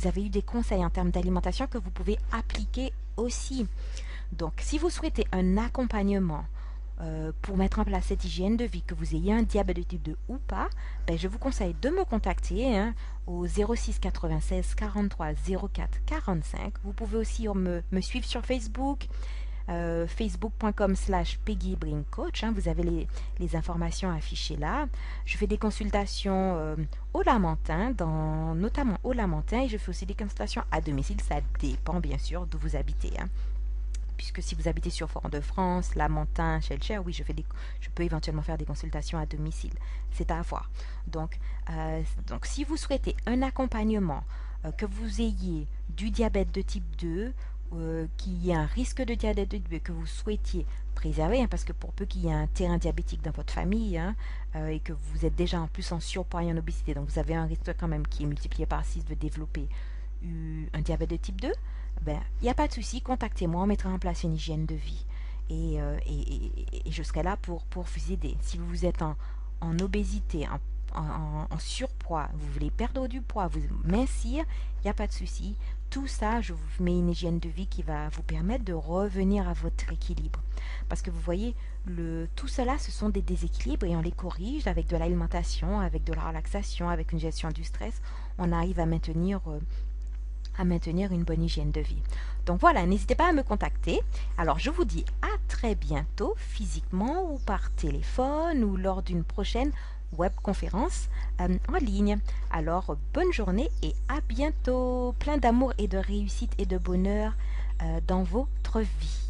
avez eu des conseils en termes d'alimentation que vous pouvez appliquer aussi. Donc, si vous souhaitez un accompagnement pour mettre en place cette hygiène de vie, que vous ayez un diabète de type 2 ou pas, ben, je vous conseille de me contacter au 06 96 43 04 45. Vous pouvez aussi me suivre sur Facebook, facebook.com/PeggyBrainCoach. Vous avez les informations affichées là. Je fais des consultations au Lamentin, notamment au Lamentin, et je fais aussi des consultations à domicile. Ça dépend bien sûr d'où vous habitez. Puisque si vous habitez sur Fort-de-France, Lamentin, Schellcher, oui, je peux éventuellement faire des consultations à domicile. C'est à voir. Donc si vous souhaitez un accompagnement, que vous ayez du diabète de type 2, qu'il y ait un risque de diabète de type 2, que vous souhaitiez préserver, parce que pour peu qu'il y ait un terrain diabétique dans votre famille, et que vous êtes déjà en plus en surpoids et en obésité, donc vous avez un risque quand même qui est multiplié par 6 de développer un diabète de type 2, ben, il n'y a pas de souci, contactez-moi, on mettra en place une hygiène de vie. et je serai là pour vous aider. Si vous êtes en obésité, en surpoids, vous voulez perdre du poids, vous mincir, il n'y a pas de souci. Tout ça, je vous mets une hygiène de vie qui va vous permettre de revenir à votre équilibre. Parce que vous voyez, tout cela, ce sont des déséquilibres et on les corrige avec de l'alimentation, avec de la relaxation, avec une gestion du stress. On arrive à maintenir une bonne hygiène de vie. Donc voilà, n'hésitez pas à me contacter. Alors je vous dis à très bientôt, physiquement ou par téléphone ou lors d'une prochaine webconférence en ligne. Alors bonne journée et à bientôt. Plein d'amour et de réussite et de bonheur dans votre vie.